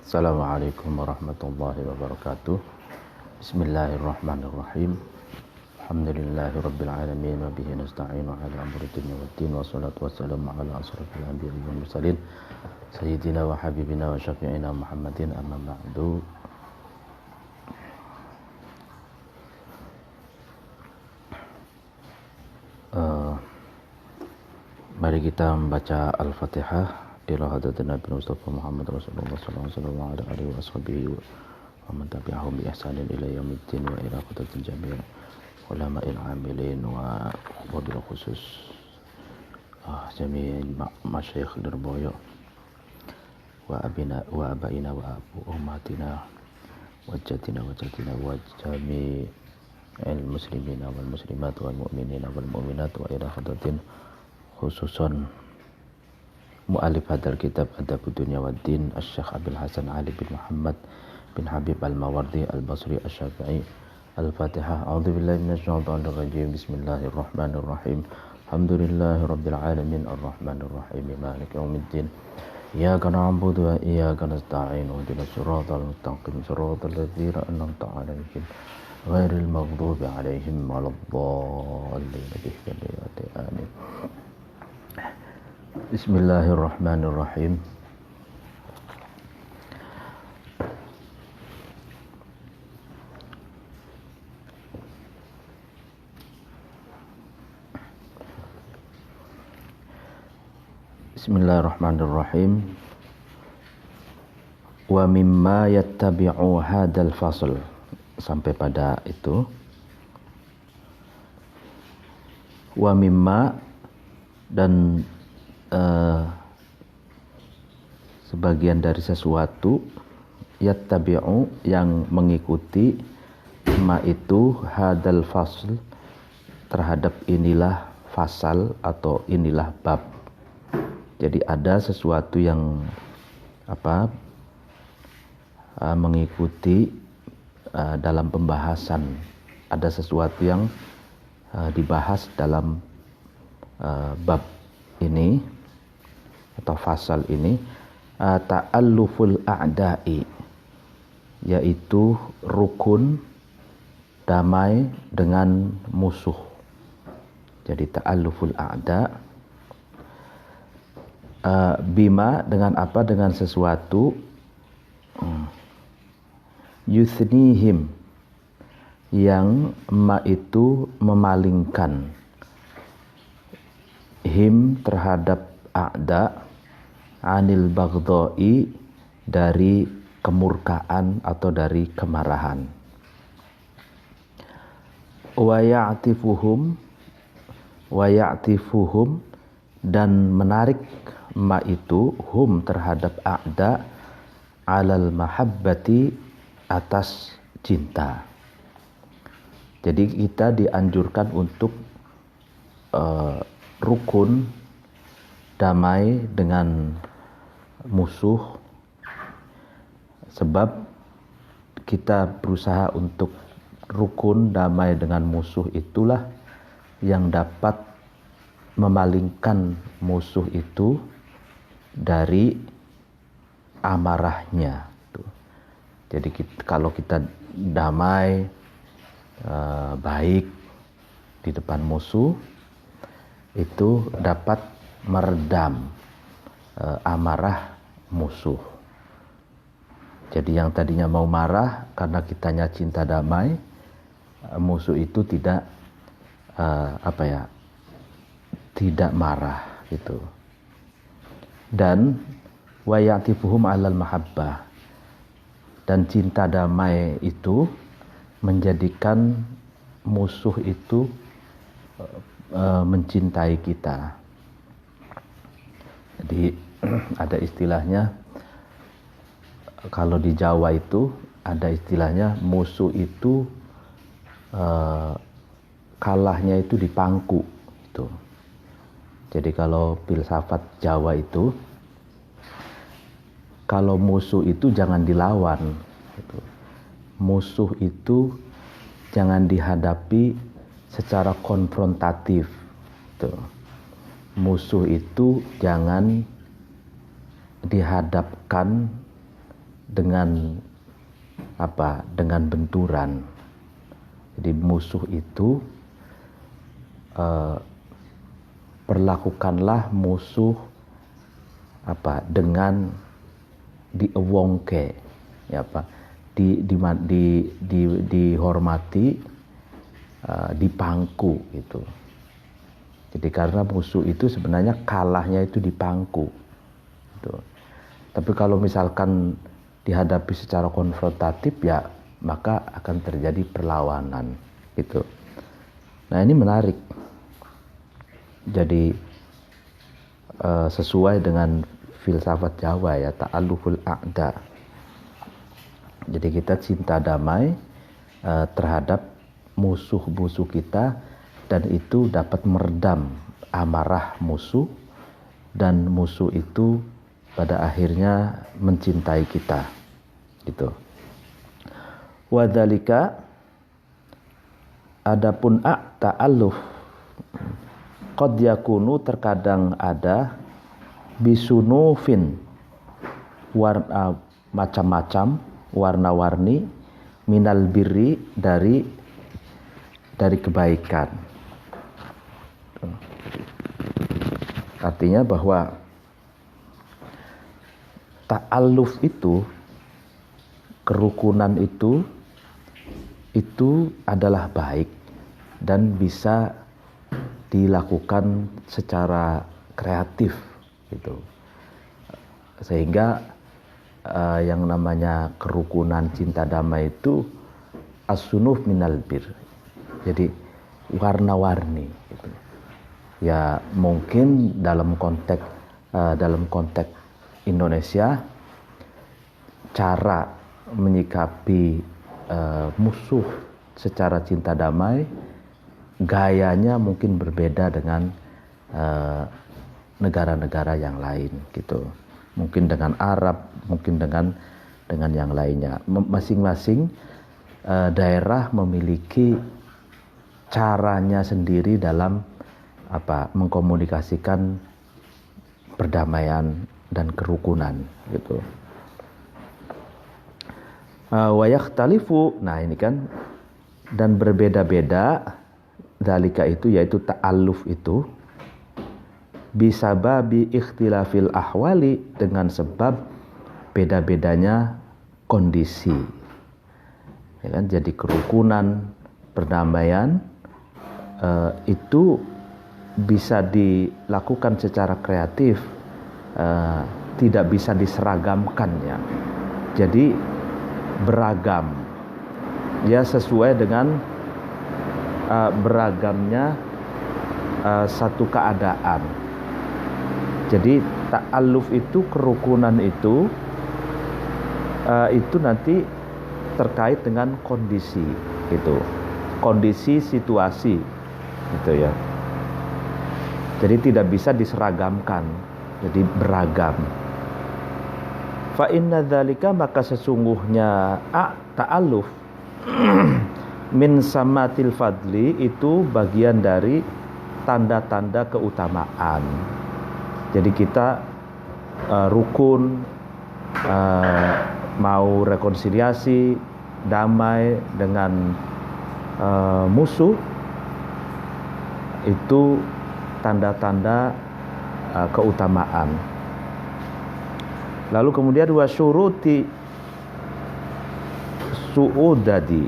Assalamualaikum warahmatullahi wabarakatuh. Bismillahirrahmanirrahim. Alhamdulillahirabbil alamin wa bihi nasta'inu ala umuri dunya waddin wassalatu wassalamu ala asrofil anbiya'i wal mursalin sayyidina wa habibina wa syafi'ina Muhammadin amma ba'du. Mari kita membaca Al-Fatihah ila hadratin Nabi Mustafa Muhammad Rasulullah sallallahu alaihi wasallam wa man tabi'ahum bi ihsanin ila yaumiddin wa ila hadratin jami' ulama'il amilin wa wabil khusus jami' masyayikh Lirboyo wa abaina wa abu ummatina wa jadina wa jami' al-muslimina wal muslimat wal mu'minina wal mu'minat wa ila hadratin khususon mu'alif hadal kitab Adabud Dunya Waddin Asy-Syaikh Abdul Hasan Ali bin Muhammad bin Habib Al-Mawardi Al-Basri Asy-Syafi'i. Al-Fatihah. A'udzubillahi minasyaitonir rajim. Bismillahirrahmanirrahim. Alhamdulillahirabbil alamin arrahmanir rahim maliki yaumiddin. Iyyaka na'budu wa iyyaka nasta'in. Ihdinas siratal mustaqim siratal ladzina an'amta 'alaihim ghairil maghdubi 'alaihim waladdallin. Amin. Bismillahirrahmanirrahim. Bismillahirrahmanirrahim. Wa mimma yattabi'u hadzal fasl, sampai pada itu. Wa mimma, dan sebagian dari sesuatu, yattabi'u, yang mengikuti, ma itu, hadal fasl, terhadap inilah fasal atau inilah bab. Jadi ada sesuatu yang mengikuti dalam pembahasan, ada sesuatu yang dibahas dalam bab ini atau fasal ini, ta'alluful a'da'i, yaitu rukun damai dengan musuh. Jadi ta'alluful a'da' bima, dengan apa? Dengan sesuatu, yuthnihim, yang ma itu memalingkan, him terhadap a'da, anil baghdha'i, dari kemurkaan atau dari kemarahan. Wa ya'tifuhum, dan menarik ma itu, hum terhadap a'da, alal mahabbati, atas cinta. Jadi kita dianjurkan untuk rukun damai dengan musuh, sebab kita berusaha untuk rukun damai dengan musuh, itulah yang dapat memalingkan musuh itu dari amarahnya. Jadi kalau kita damai, baik di depan musuh, itu dapat meredam amarah musuh. Jadi yang tadinya mau marah karena kitanya cinta damai, musuh itu tidak tidak marah gitu. Dan wa ya'tifuhum 'alal mahabbah, dan cinta damai itu menjadikan musuh itu mencintai kita. Jadi ada istilahnya, kalau di Jawa itu ada istilahnya, musuh itu kalahnya itu di pangku itu. Jadi kalau filsafat Jawa itu, kalau musuh itu jangan dilawan gitu. Musuh itu jangan dihadapi secara konfrontatif gitu. Musuh itu jangan dihadapkan dengan dengan benturan. Jadi musuh itu perlakukanlah musuh dengan diewongke, dihormati, dipangku gitu. Jadi karena musuh itu sebenarnya kalahnya itu dipangku gitu. Tapi kalau misalkan dihadapi secara konfrontatif, ya maka akan terjadi perlawanan gitu. Nah, ini menarik. Jadi sesuai dengan filsafat Jawa ya, ta'alluful a'da. Jadi kita cinta damai terhadap musuh-musuh kita, dan itu dapat meredam amarah musuh, dan musuh itu pada akhirnya mencintai kita gitu. Wadzalika, adapun ta'alluf qad yakunu, terkadang ada, bisunufin, warna macam-macam, warna-warni, minal birri, dari kebaikan. Artinya bahwa ta'alluf itu, kerukunan itu adalah baik dan bisa dilakukan secara kreatif gitu. Sehingga yang namanya kerukunan cinta damai itu as-sunuf minal bir. Jadi warna-warni gitu. Ya mungkin dalam konteks Indonesia, cara menyikapi musuh secara cinta damai, gayanya mungkin berbeda dengan negara-negara yang lain gitu. Mungkin dengan Arab, mungkin dengan yang lainnya. Masing-masing daerah memiliki caranya sendiri dalam mengkomunikasikan perdamaian dan kerukunan gitu. Wa yakhtalifu, nah ini kan, dan berbeda-beda dalika itu, yaitu ta'alluf itu, bisababi ikhtilafil ahwali, dengan sebab beda-bedanya kondisi. Ya kan, jadi kerukunan, perdamaian itu bisa dilakukan secara kreatif, tidak bisa diseragamkan ya. Jadi beragam, ya sesuai dengan beragamnya satu keadaan. Jadi ta'alluf itu, kerukunan itu nanti terkait dengan kondisi gitu, kondisi situasi gitu ya. Jadi tidak bisa diseragamkan, jadi beragam. Fa inna dzalika, maka sesungguhnya ta'alluf min samatil fadli, itu bagian dari tanda-tanda keutamaan. Jadi kita rukun, mau rekonsiliasi, damai dengan musuh, itu tanda-tanda keutamaan. Lalu kemudian wa syuruti sudadi,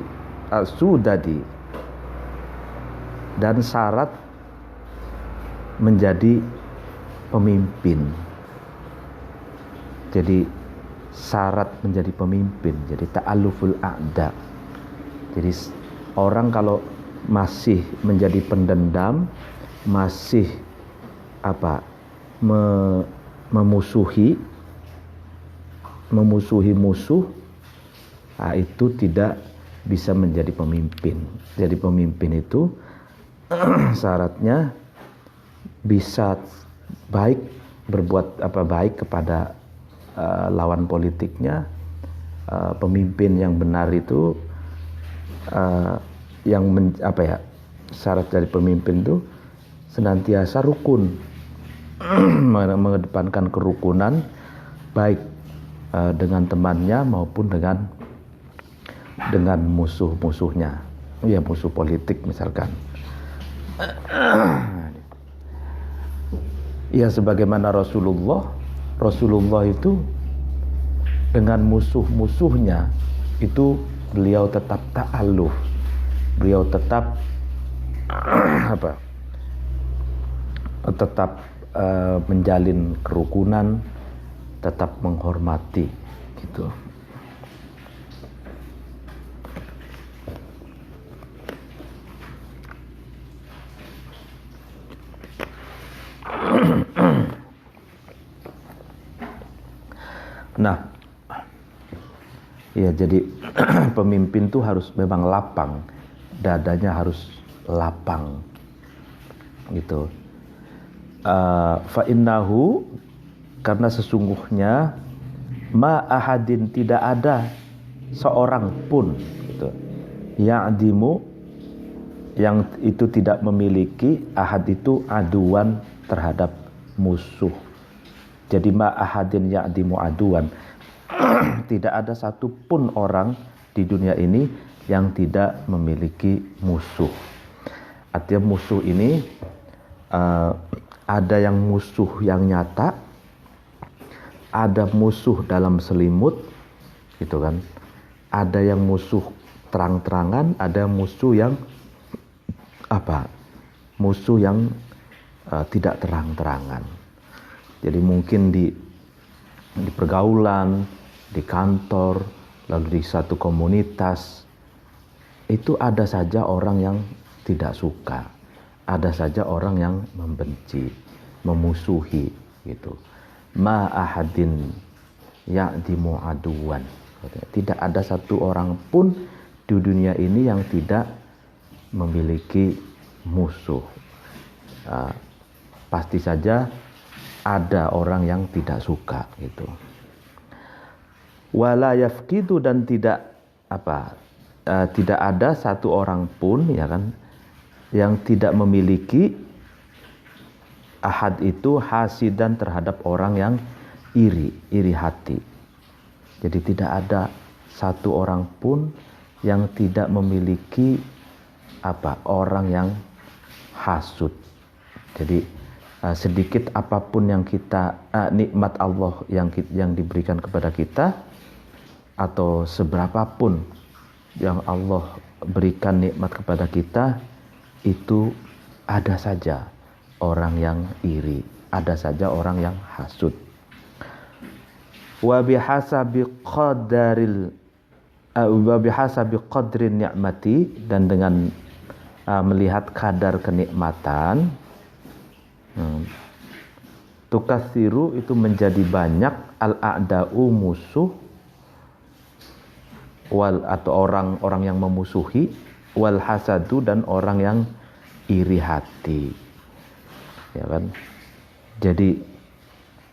dan syarat menjadi pemimpin. Jadi syarat menjadi pemimpin, jadi ta'alluful a'da. Jadi orang kalau masih menjadi pendendam, masih memusuhi musuh, itu tidak bisa menjadi pemimpin. Jadi pemimpin itu syaratnya bisa baik, berbuat baik kepada lawan politiknya. Pemimpin yang benar itu syarat dari pemimpin itu senantiasa rukun, mengedepankan kerukunan, baik dengan temannya maupun dengan musuh-musuhnya, ya musuh politik misalkan. Ya sebagaimana Rasulullah itu dengan musuh-musuhnya itu beliau tetap ta'aluf, beliau tetap tetap menjalin kerukunan, tetap menghormati gitu. Nah, ya jadi pemimpin tuh harus memang lapang, dadanya harus lapang gitu. Fa innahu, karena sesungguhnya ma ahadin, tidak ada seorang pun gitu, ya'dimu, yang itu tidak memiliki, ahad itu aduan, terhadap musuh. Jadi ma ahadin ya'dimu aduan, tidak ada satupun orang di dunia ini yang tidak memiliki musuh. Artinya musuh ini ada yang musuh yang nyata, ada musuh dalam selimut gitu kan, ada yang musuh terang-terangan, ada musuh yang musuh yang tidak terang-terangan. Jadi mungkin di pergaulan, di kantor, lalu di satu komunitas, itu ada saja orang yang tidak suka, ada saja orang yang membenci, memusuhi gitu. Ma ahadin ya'dimu aduwan, tidak ada satu orang pun di dunia ini yang tidak memiliki musuh. Pasti saja ada orang yang tidak suka gitu. Wala yafqidu, dan tidak ada satu orang pun ya kan yang tidak memiliki ahad itu hasidan, terhadap orang yang iri hati. Jadi tidak ada satu orang pun yang tidak memiliki orang yang hasud. Jadi sedikit apapun yang kita nikmat Allah yang diberikan kepada kita, atau seberapapun yang Allah berikan nikmat kepada kita, itu ada saja orang yang iri, ada saja orang yang hasud. Wa bihasabi qadrin ni'mati, dan dengan melihat kadar kenikmatan, tukatsiru, itu menjadi banyak, al-a'da'u, musuh, atau orang-orang yang memusuhi, wal hasadu, dan orang yang iri hati. Ya kan? Jadi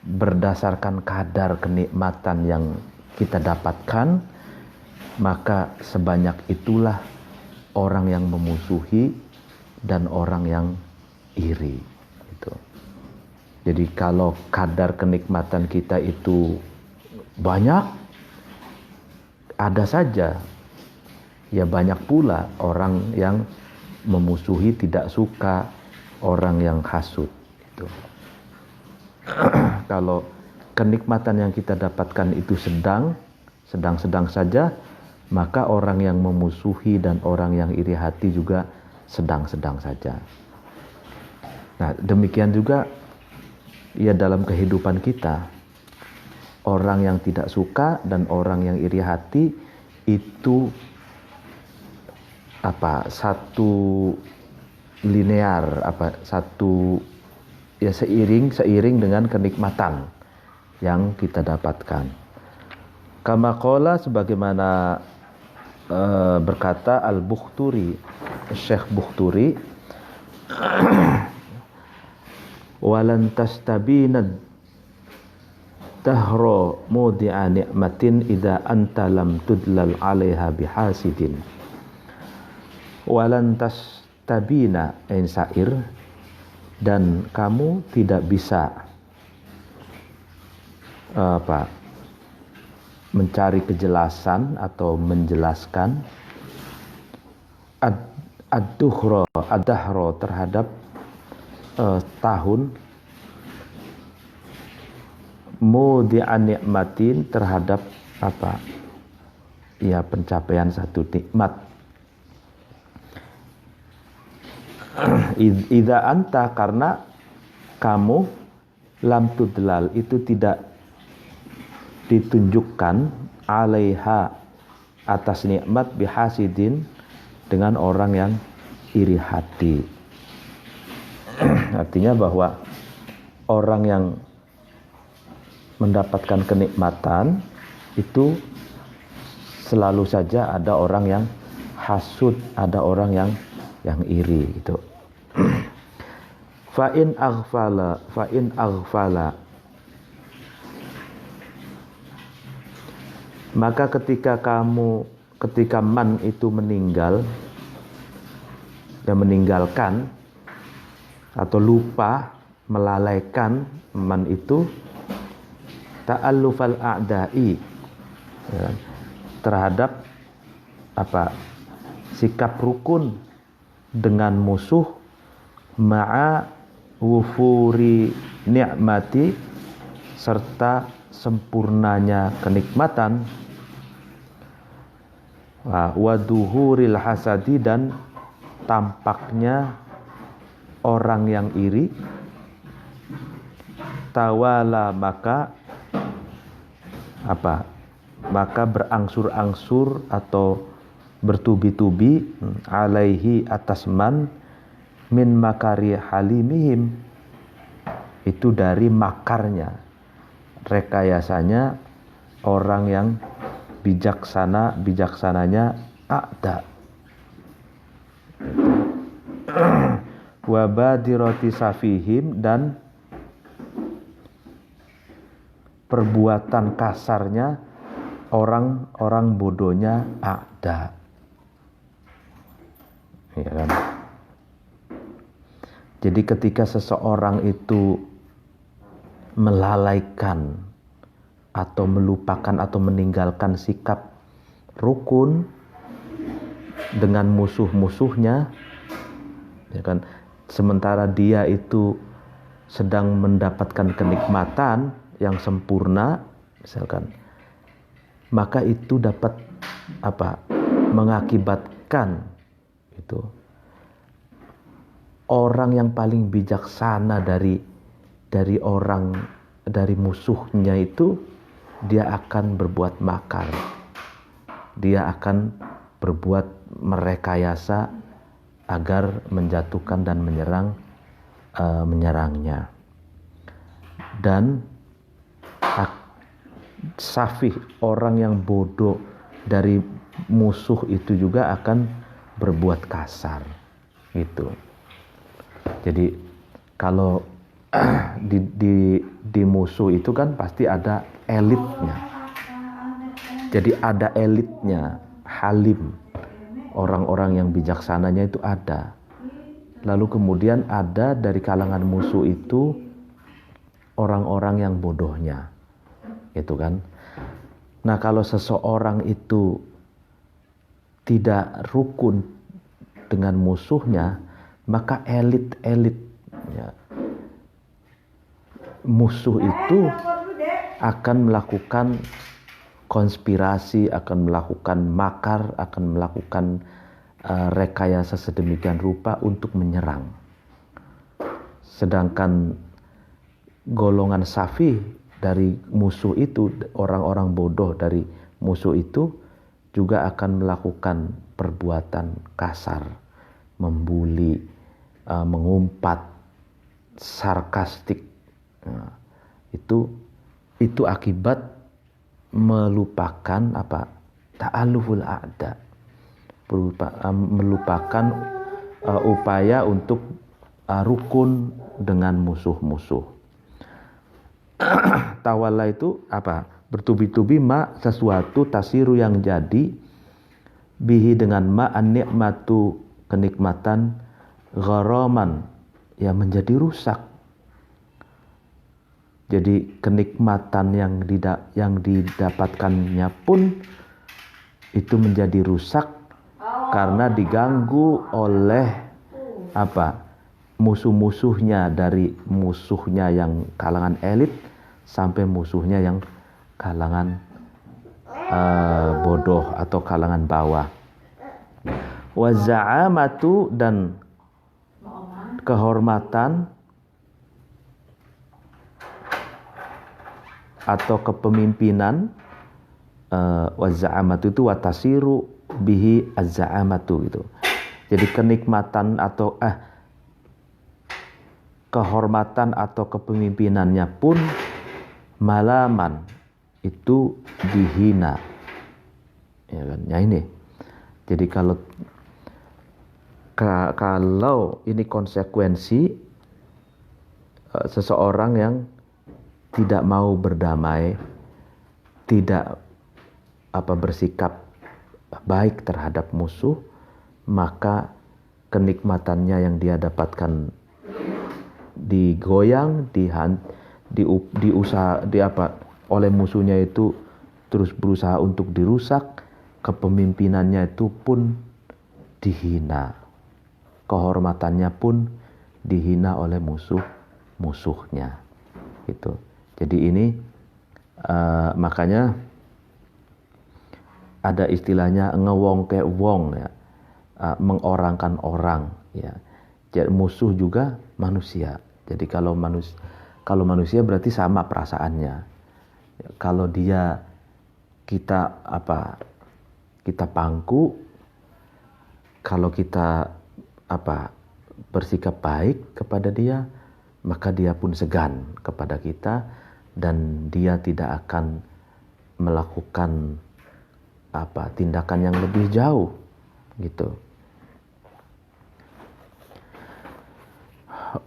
berdasarkan kadar kenikmatan yang kita dapatkan, maka sebanyak itulah orang yang memusuhi dan orang yang iri. Gitu. Jadi kalau kadar kenikmatan kita itu banyak, ada saja ya banyak pula orang yang memusuhi, tidak suka, orang yang hasud gitu. Kalau kenikmatan yang kita dapatkan itu sedang saja, maka orang yang memusuhi dan orang yang iri hati juga sedang saja. Nah, demikian juga ya dalam kehidupan kita, orang yang tidak suka dan orang yang iri hati itu satu linear, satu ya seiring dengan kenikmatan yang kita dapatkan. Kama qala, sebagaimana berkata Al-Bukhturi, Syekh Bukhturi, walan tastabina dahra mudi'a ni'matin idza anta lam tudlal 'alaiha bihasidin. Walan tastabina insair, dan kamu tidak bisa mencari kejelasan atau menjelaskan ad-dahro terhadap tahun, mudi'an nikmatin terhadap apa? Ya, pencapaian satu nikmat. Idza anta, karena kamu lam tudlal itu tidak ditunjukkan alaiha atas nikmat bihasidin dengan orang yang iri hati. Artinya bahwa orang yang mendapatkan kenikmatan itu selalu saja ada orang yang hasud, ada orang yang iri gitu. Fa in aghfala maka ketika man itu meninggalkan atau lupa, melalaikan man itu ta'allufal a'da'i, ya, terhadap apa? Sikap rukun dengan musuh, ma'a wufuri ni'mati, serta sempurnanya kenikmatan, waduhuril hasadi, dan tampaknya orang yang iri, tawala maka apa? Maka berangsur-angsur atau bertubi-tubi alaihi atas man min makari halimihim, itu dari makarnya, rekayasanya orang yang bijaksananya a'da. Wabadirati safihim, dan perbuatan kasarnya orang bodohnya a'da. Ya kan? Jadi ketika seseorang itu melalaikan atau melupakan atau meninggalkan sikap rukun dengan musuh-musuhnya, ya kan, sementara dia itu sedang mendapatkan kenikmatan yang sempurna misalkan, maka itu dapat apa? Mengakibatkan itu orang yang paling bijaksana dari musuhnya itu, dia akan berbuat makar, dia akan berbuat merekayasa agar menjatuhkan dan menyerangnya. Dan safih, orang yang bodoh dari musuh itu juga akan berbuat kasar gitu. Jadi kalau di musuh itu kan pasti ada elitnya. Jadi ada elitnya, halim, orang-orang yang bijaksananya itu ada. Lalu kemudian ada dari kalangan musuh itu orang-orang yang bodohnya, gitu kan. Nah, kalau seseorang itu tidak rukun dengan musuhnya, maka elit-elit ya, musuh itu akan melakukan konspirasi, akan melakukan makar, akan melakukan rekayasa sedemikian rupa untuk menyerang. Sedangkan golongan safih dari musuh itu, orang-orang bodoh dari musuh itu juga akan melakukan perbuatan kasar, membuli, mengumpat, sarkastik. Nah, itu akibat melupakan apa? Ta'alluful a'da, melupakan upaya untuk rukun dengan musuh-musuh. Tawalla itu apa? Bertubi-tubi ma, sesuatu, tasiru yang jadi, bihi dengan ma, an-ni'matu kenikmatan, gharaman yang menjadi rusak. Jadi kenikmatan yang didapatkannya pun itu menjadi rusak karena diganggu oleh musuh-musuhnya, dari musuhnya yang kalangan elit sampai musuhnya yang kalangan bodoh atau kalangan bawah. Wa za'amatu, dan kehormatan atau kepemimpinan. Wa za'amatu itu watasiru bihi az-za'amatu gitu. Jadi kenikmatan atau kehormatan atau kepemimpinannya pun malaman, itu dihina. Ya kan? Ya ini. Jadi kalau ini konsekuensi seseorang yang tidak mau berdamai, tidak bersikap baik terhadap musuh, maka kenikmatannya yang dia dapatkan digoyang, oleh musuhnya itu terus berusaha untuk dirusak, kepemimpinannya itu pun dihina, kehormatannya pun dihina oleh musuhnya gitu. Jadi ini makanya ada istilahnya ngewong ke wong ya, mengorangkan orang ya. Jadi musuh juga manusia. Jadi kalau manusia berarti sama perasaannya. Kalau kita pangku, kalau kita bersikap baik kepada dia, maka dia pun segan kepada kita dan dia tidak akan melakukan tindakan yang lebih jauh gitu.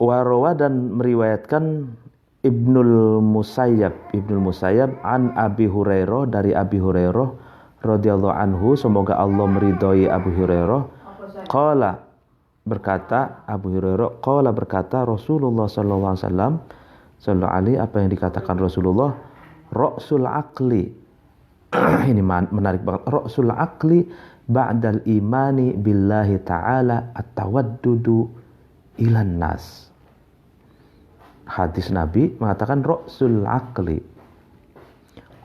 Warawa, dan meriwayatkan Ibnul Musayyab an Abi Hurairah, dari Abi Hurairah radhiyallahu anhu, semoga Allah meridhai Abu Hurairah, qala berkata Rasulullah sallallahu alaihi wasallam, apa yang dikatakan Rasulullah, ra'sul aqli ini menarik banget, ra'sul aqli ba'dal imani billahi ta'ala at-tawaddudu ilan nas. Hadis Nabi mengatakan ra'sul aqli,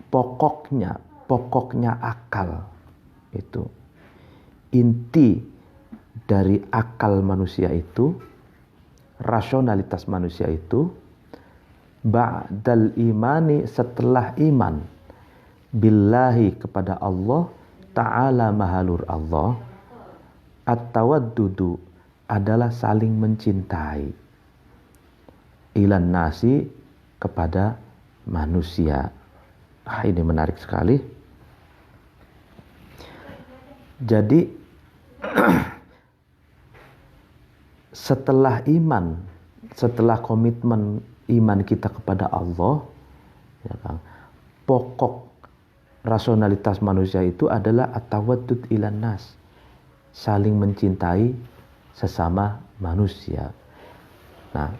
pokoknya akal, itu inti dari akal manusia itu, rasionalitas manusia itu, ba'dal imani, setelah iman, billahi, kepada Allah ta'ala, mahalur Allah, at-tawaddudu, adalah saling mencintai, ilan nasi, kepada manusia. Ini menarik sekali. Jadi setelah iman, setelah komitmen iman kita kepada Allah, ya kan, pokok rasionalitas manusia itu adalah at-tawaddud ilan nas, saling mencintai sesama manusia. Nah,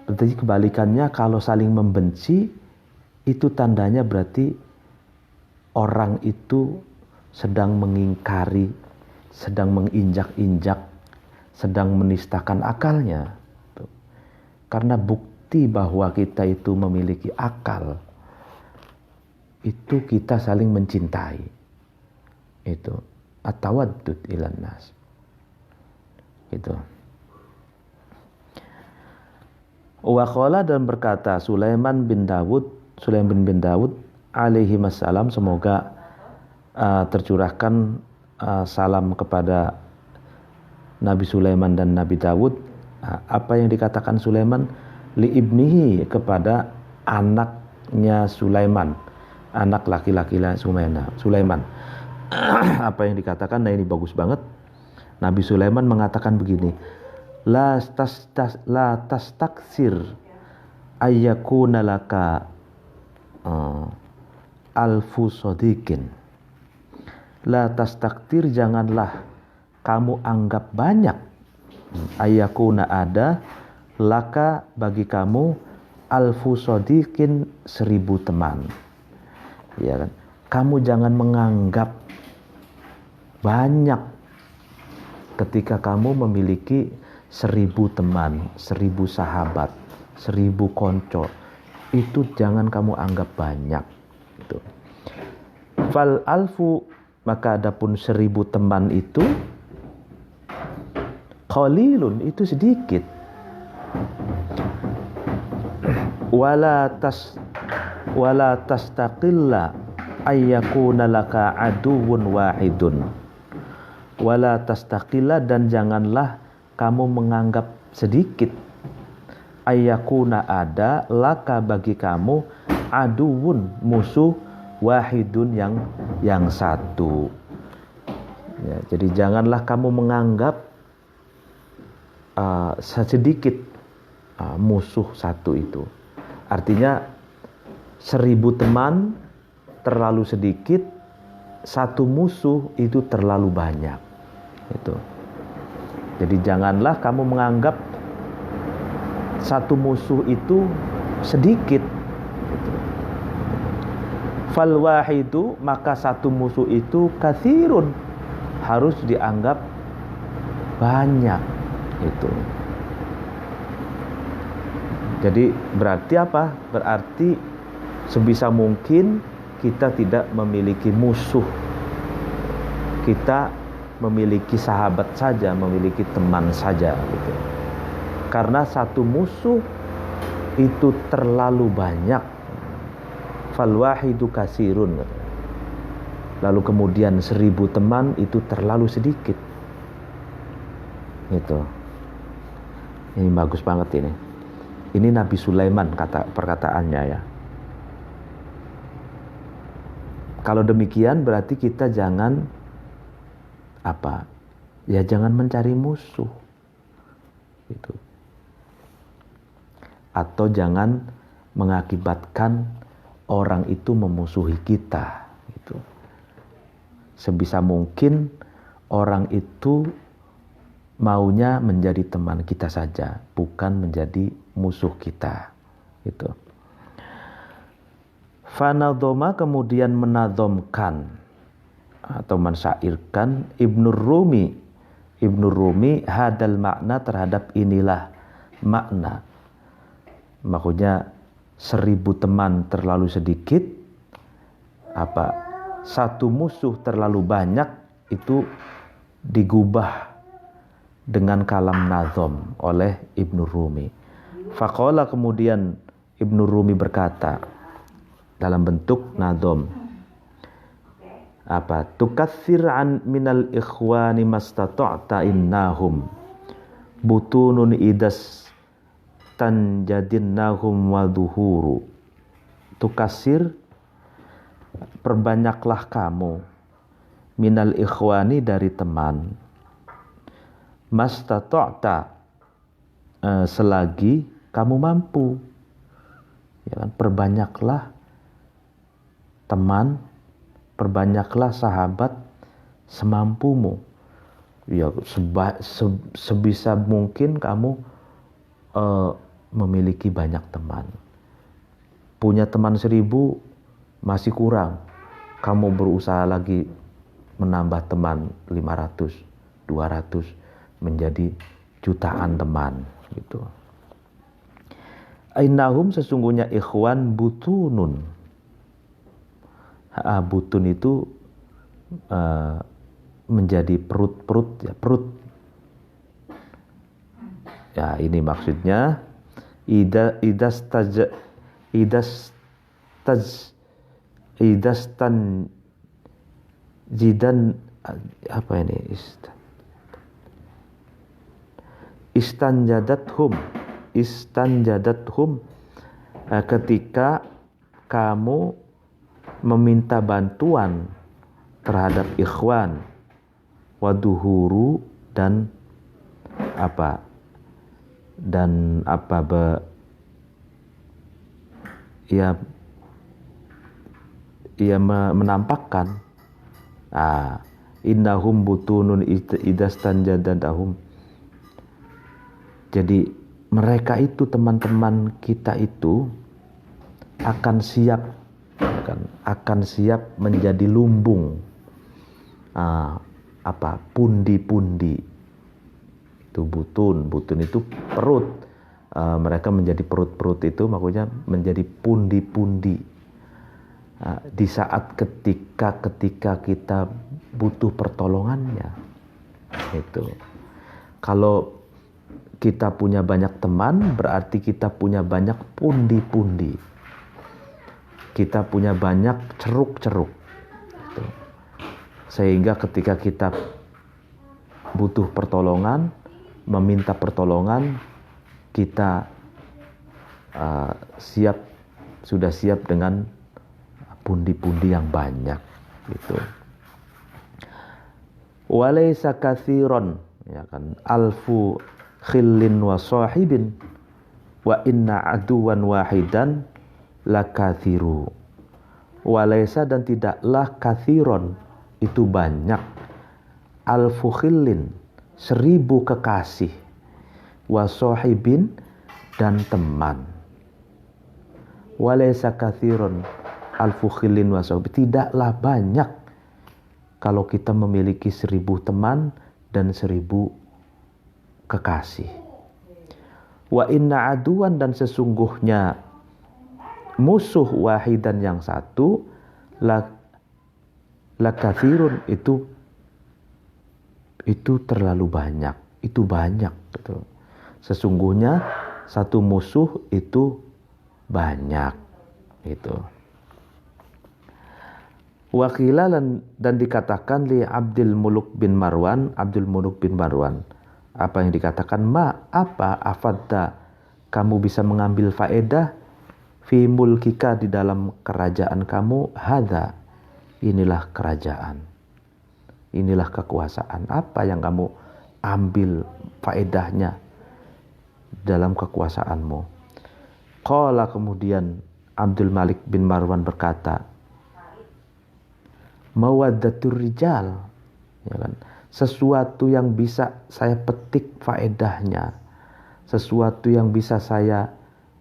berarti kebalikannya, kalau saling membenci, itu tandanya berarti orang itu sedang mengingkari, sedang menginjak-injak, sedang menistakan akalnya. Karena bukti bahwa kita itu memiliki akal, itu kita saling mencintai. Itu at-tawaddud ilan nas. Gitu. Wa qala, dan berkata Sulaiman bin Daud alaihi wassalam, semoga tercurahkan salam kepada Nabi Sulaiman dan Nabi Daud. Apa yang dikatakan Sulaiman li ibnihi, kepada anaknya Sulaiman, anak laki-laki Sulaiman. Apa yang dikatakan, nah ini bagus banget. Nabi Sulaiman mengatakan begini, la tastaksir ayyakuna laka alfu sodikin. La tastaktir, janganlah kamu anggap banyak, ayyakuna, ada, laka, bagi kamu, alfu sodiqin 1000 teman. Ya kan? Kamu jangan menganggap banyak ketika kamu memiliki 1000 teman, 1000 sahabat, 1000 konco. Itu jangan kamu anggap banyak. Itu. Fal alfu, maka adapun 1000 teman itu qalilun, itu sedikit. Wala tastaqilla ayyakuna laka aduwwun wahidun. Wala tastaqilla, dan janganlah kamu menganggap sedikit ayyakuna ada laka bagi kamu aduwwun musuh wahidun yang satu. Ya, jadi janganlah kamu menganggap sedikit musuh satu itu. Artinya 1000 teman terlalu sedikit, satu musuh itu terlalu banyak. Itu. Jadi janganlah kamu menganggap satu musuh itu sedikit. Itu. Fal wahidu, maka satu musuh itu katsirun, harus dianggap banyak. Itu. Jadi berarti apa? Berarti sebisa mungkin kita tidak memiliki musuh. Kita memiliki sahabat saja, memiliki teman saja gitu. Karena satu musuh itu terlalu banyak. Fal wahidu kasirun. Lalu kemudian 1000 teman itu terlalu sedikit. Gitu. Ini bagus banget ini. Ini Nabi Sulaiman perkataannya ya. Kalau demikian berarti kita jangan apa? Ya jangan mencari musuh. Gitu. Atau jangan mengakibatkan orang itu memusuhi kita. Gitu. Sebisa mungkin orang itu maunya menjadi teman kita saja, bukan menjadi musuh kita. Gitu. Fanadhoma, kemudian menadhomkan atau mensyairkan Ibnu Rumi hadal makna terhadap inilah makna. Maksudnya 1000 teman terlalu sedikit, satu musuh terlalu banyak, itu digubah dengan kalam nazom oleh Ibnu Rumi. Faqala, kemudian Ibnu Rumi berkata dalam bentuk nazom, tukathir an minal ikhwani mastata'ta innahum butunun idas tanjadinnahum waduhuru. Tukasir, perbanyaklah kamu, minal ikhwani, dari teman, mastata'ta, selagi kamu mampu. Ya kan? Perbanyaklah teman, perbanyaklah sahabat semampumu. Ya, sebisa mungkin kamu memiliki banyak teman. Punya teman 1000 masih kurang, kamu berusaha lagi menambah teman 500, 200 menjadi jutaan teman gitu. Innahum, sesungguhnya ikhwan butunun. Butun itu menjadi perut ya, perut. Ya, ini maksudnya idastan jidan, apa ini, istanjadathum, ketika kamu meminta bantuan terhadap ikhwan, waduhuru, dan menampakkan innahum butunun idastanjadahum. Jadi mereka itu, teman-teman kita itu akan siap menjadi lumbung, pundi-pundi. Itu butun itu perut. Mereka menjadi perut-perut itu, maksudnya menjadi pundi-pundi. Di saat ketika kita butuh pertolongannya. Itu. Kalau kita punya banyak teman, berarti kita punya banyak pundi-pundi. Kita punya banyak ceruk-ceruk. Gitu. Sehingga ketika kita butuh pertolongan, meminta pertolongan, kita sudah siap dengan pundi-pundi yang banyak. Gitu. Walaysa katsiran, ya kan, alfu khillin wa sahibin wa inna aduwan wahidan lakathiru. Walaysa, dan tidaklah kathiron, itu banyak, alfu khillin, 1000 kekasih, wa sahibin, dan teman. Walaysa kathiron alfu khillin wa sahibin, tidaklah banyak kalau kita memiliki 1000 teman dan 1000 kekasih. Wa inna aduan, dan sesungguhnya musuh wahidan yang satu, lakathirun, itu terlalu banyak, itu banyak gitu. Sesungguhnya satu musuh itu banyak gitu. Wakila, dan dikatakan li Abdul Muluk bin Marwan, apa yang dikatakan, apa afadda, kamu bisa mengambil faedah, fi mulkika, di dalam kerajaan kamu, hadza, inilah kerajaan, inilah kekuasaan, apa yang kamu ambil faedahnya dalam kekuasaanmu. Qala, kemudian Abdul Malik bin Marwan berkata, mawaddatur rijal, ya kan, sesuatu yang bisa saya petik faedahnya, sesuatu yang bisa saya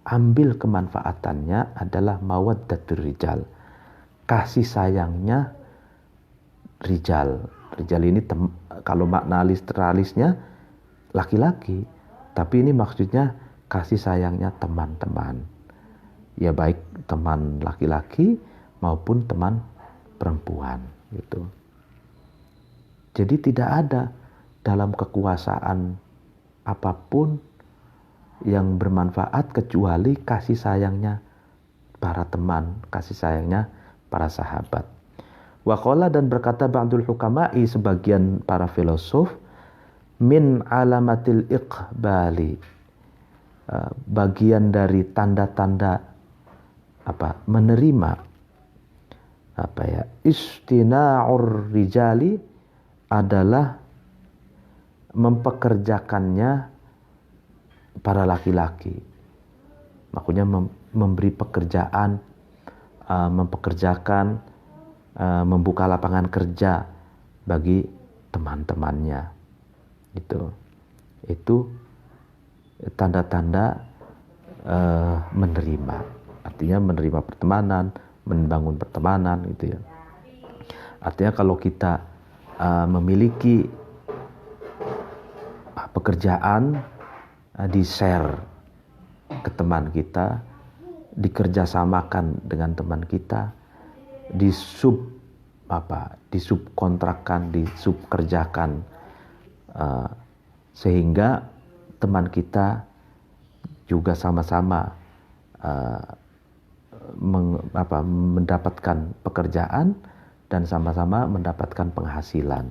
ambil kemanfaatannya adalah mawaddatur rijal, kasih sayangnya rijal. Rijal ini kalau makna literalisnya laki-laki, tapi ini maksudnya kasih sayangnya teman-teman. Ya baik teman laki-laki maupun teman perempuan gitu. Jadi tidak ada dalam kekuasaan apapun yang bermanfaat kecuali kasih sayangnya para teman, kasih sayangnya para sahabat. Wa qala, dan berkata ba'dul hukama'i, sebagian para filosof, min alamatil iqbali, bagian dari tanda-tanda menerima istina'ur rijali adalah mempekerjakannya para laki-laki. Maksudnya memberi pekerjaan, mempekerjakan, membuka lapangan kerja bagi teman-temannya. Itu tanda-tanda menerima. Artinya menerima pertemanan, membangun pertemanan gitu ya. Artinya kalau kita memiliki pekerjaan, di-share ke teman kita, dikerjasamakan dengan teman kita, disubkontrakkan, disubkerjakan, sehingga teman kita juga sama-sama mendapatkan pekerjaan dan sama-sama mendapatkan penghasilan.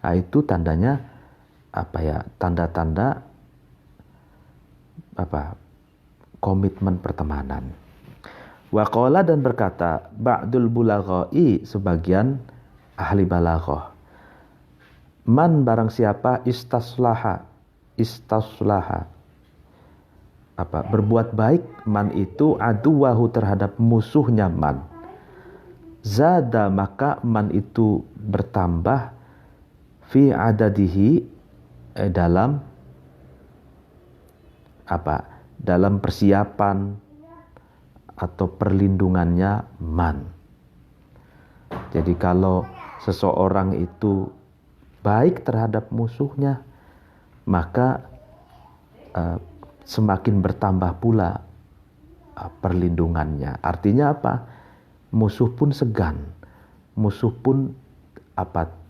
Nah, itu tandanya tanda-tanda komitmen pertemanan. Wa qala, dan berkata ba'dul bulaghai, sebagian ahli balaghah, man, barang siapa istaslaha berbuat baik, man itu aduwahu, terhadap musuhnya man, zada, maka man itu bertambah, fi adadihi, dalam dalam persiapan atau perlindungannya man. Jadi kalau seseorang itu baik terhadap musuhnya, maka semakin bertambah pula perlindungannya. Artinya apa? Musuh pun segan, musuh pun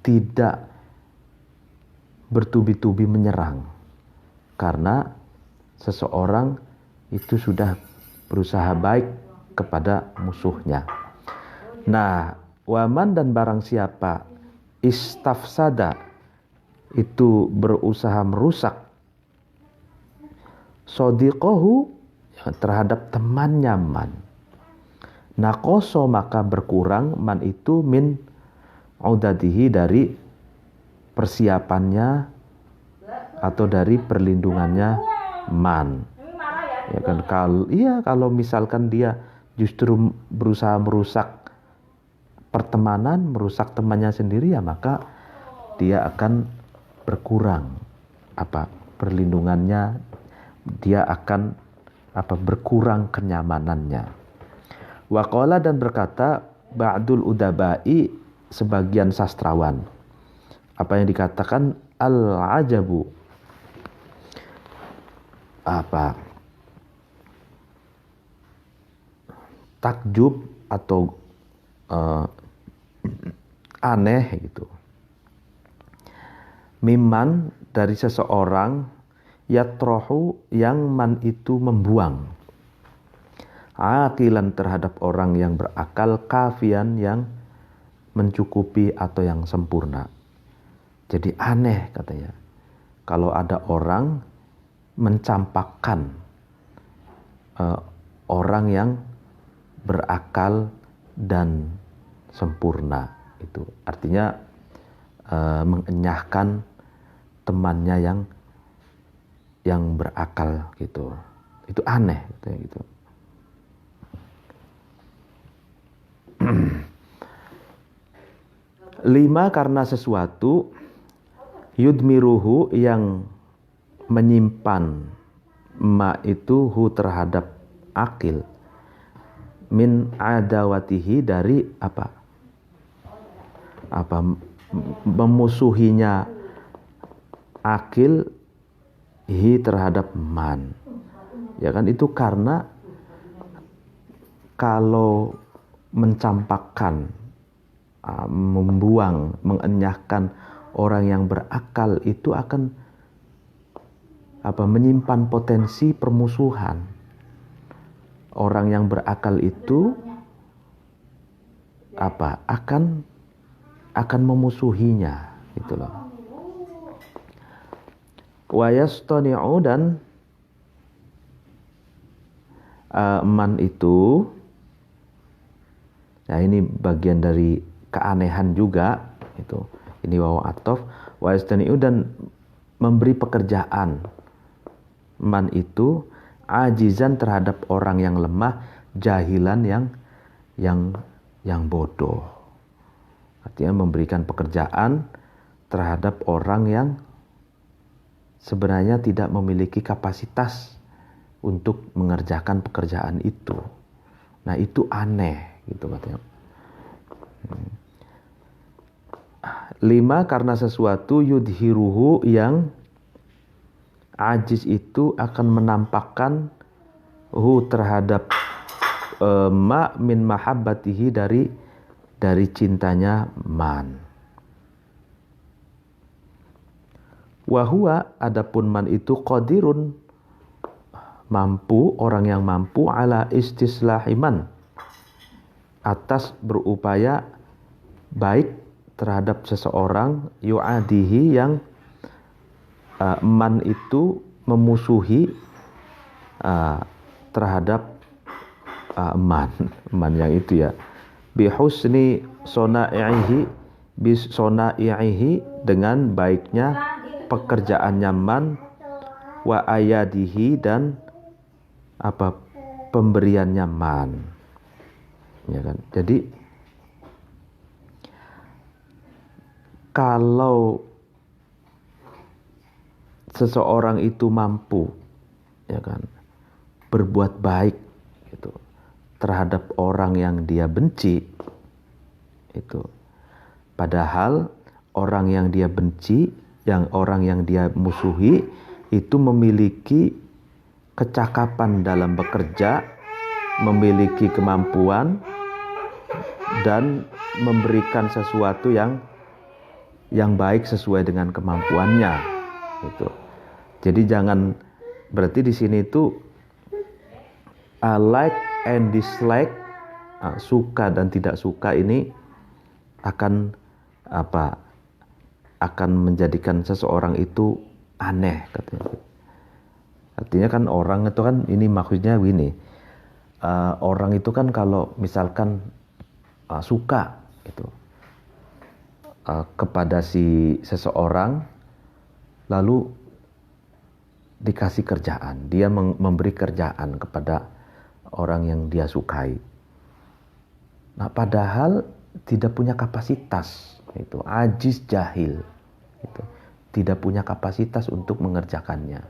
tidak bertubi-tubi menyerang, karena seseorang itu sudah berusaha baik kepada musuhnya. Nah, waman dan barang siapa istafsada itu berusaha merusak sodiqohu terhadap temannya man, nakoso maka berkurang man itu min udadihi dari persiapannya atau dari perlindungannya man. Ya kan, kalau misalkan dia justru berusaha merusak pertemanan, merusak temannya sendiri, ya maka dia akan berkurang perlindungannya, dia akan berkurang kenyamanannya. Waqala dan berkata ba'dul udabai, sebagian sastrawan, apa yang dikatakan al-ajabu, takjub atau aneh gitu. Miman dari seseorang yatrohu yang man itu membuang, akilan terhadap orang yang berakal, kafian yang mencukupi atau yang sempurna. Jadi aneh katanya kalau ada orang mencampakkan orang yang berakal dan sempurna. Itu artinya mengenyahkan temannya yang berakal gitu. Itu aneh gitu. Lima, karena sesuatu yudmiruhu yang menyimpan ma itu hu terhadap akil, min adawatihi dari memusuhinya akil hi terhadap man. Ya kan, itu karena kalau mencampakkan, membuang, mengenyahkan orang yang berakal itu akan menyimpan potensi permusuhan. Orang yang berakal itu akan memusuhinya gitu loh. Wa yastani'u dan man itu, nah ini bagian dari keanehan juga itu. Ini wawu atof. Wa yastani'u dan memberi pekerjaan man itu ajizan terhadap orang yang lemah, jahilan yang bodoh. Artinya memberikan pekerjaan terhadap orang yang sebenarnya tidak memiliki kapasitas untuk mengerjakan pekerjaan itu. Nah, itu aneh gitu katanya. 5, karena sesuatu yudhiruhu yang ajiz itu akan menampakkan hu terhadap ma min mahabbatihi dari cintanya man. Wahua adapun man itu qadirun mampu, orang yang mampu ala istislahiman atas berupaya baik terhadap seseorang yu'adihi yang man itu memusuhi terhadap man yang itu ya, bihusni sona'ihi dengan baiknya pekerjaannya man, wa ayadihi dan pemberiannya man, ya kan. Jadi kalau seseorang itu mampu ya kan, berbuat baik gitu terhadap orang yang dia benci itu. Padahal orang yang dia benci, orang yang dia musuhi itu memiliki kecakapan dalam bekerja, memiliki kemampuan dan memberikan sesuatu yang baik sesuai dengan kemampuannya gitu. Jadi jangan, berarti di sini itu like and dislike, suka dan tidak suka ini akan akan menjadikan seseorang itu aneh katanya. Artinya kan orang itu kan, ini maksudnya begini, orang itu kan kalau misalkan suka itu kepada si seseorang, lalu dikasih kerjaan, dia memberi kerjaan kepada orang yang dia sukai. Nah, padahal tidak punya kapasitas, itu ajiz jahil, itu tidak punya kapasitas untuk mengerjakannya,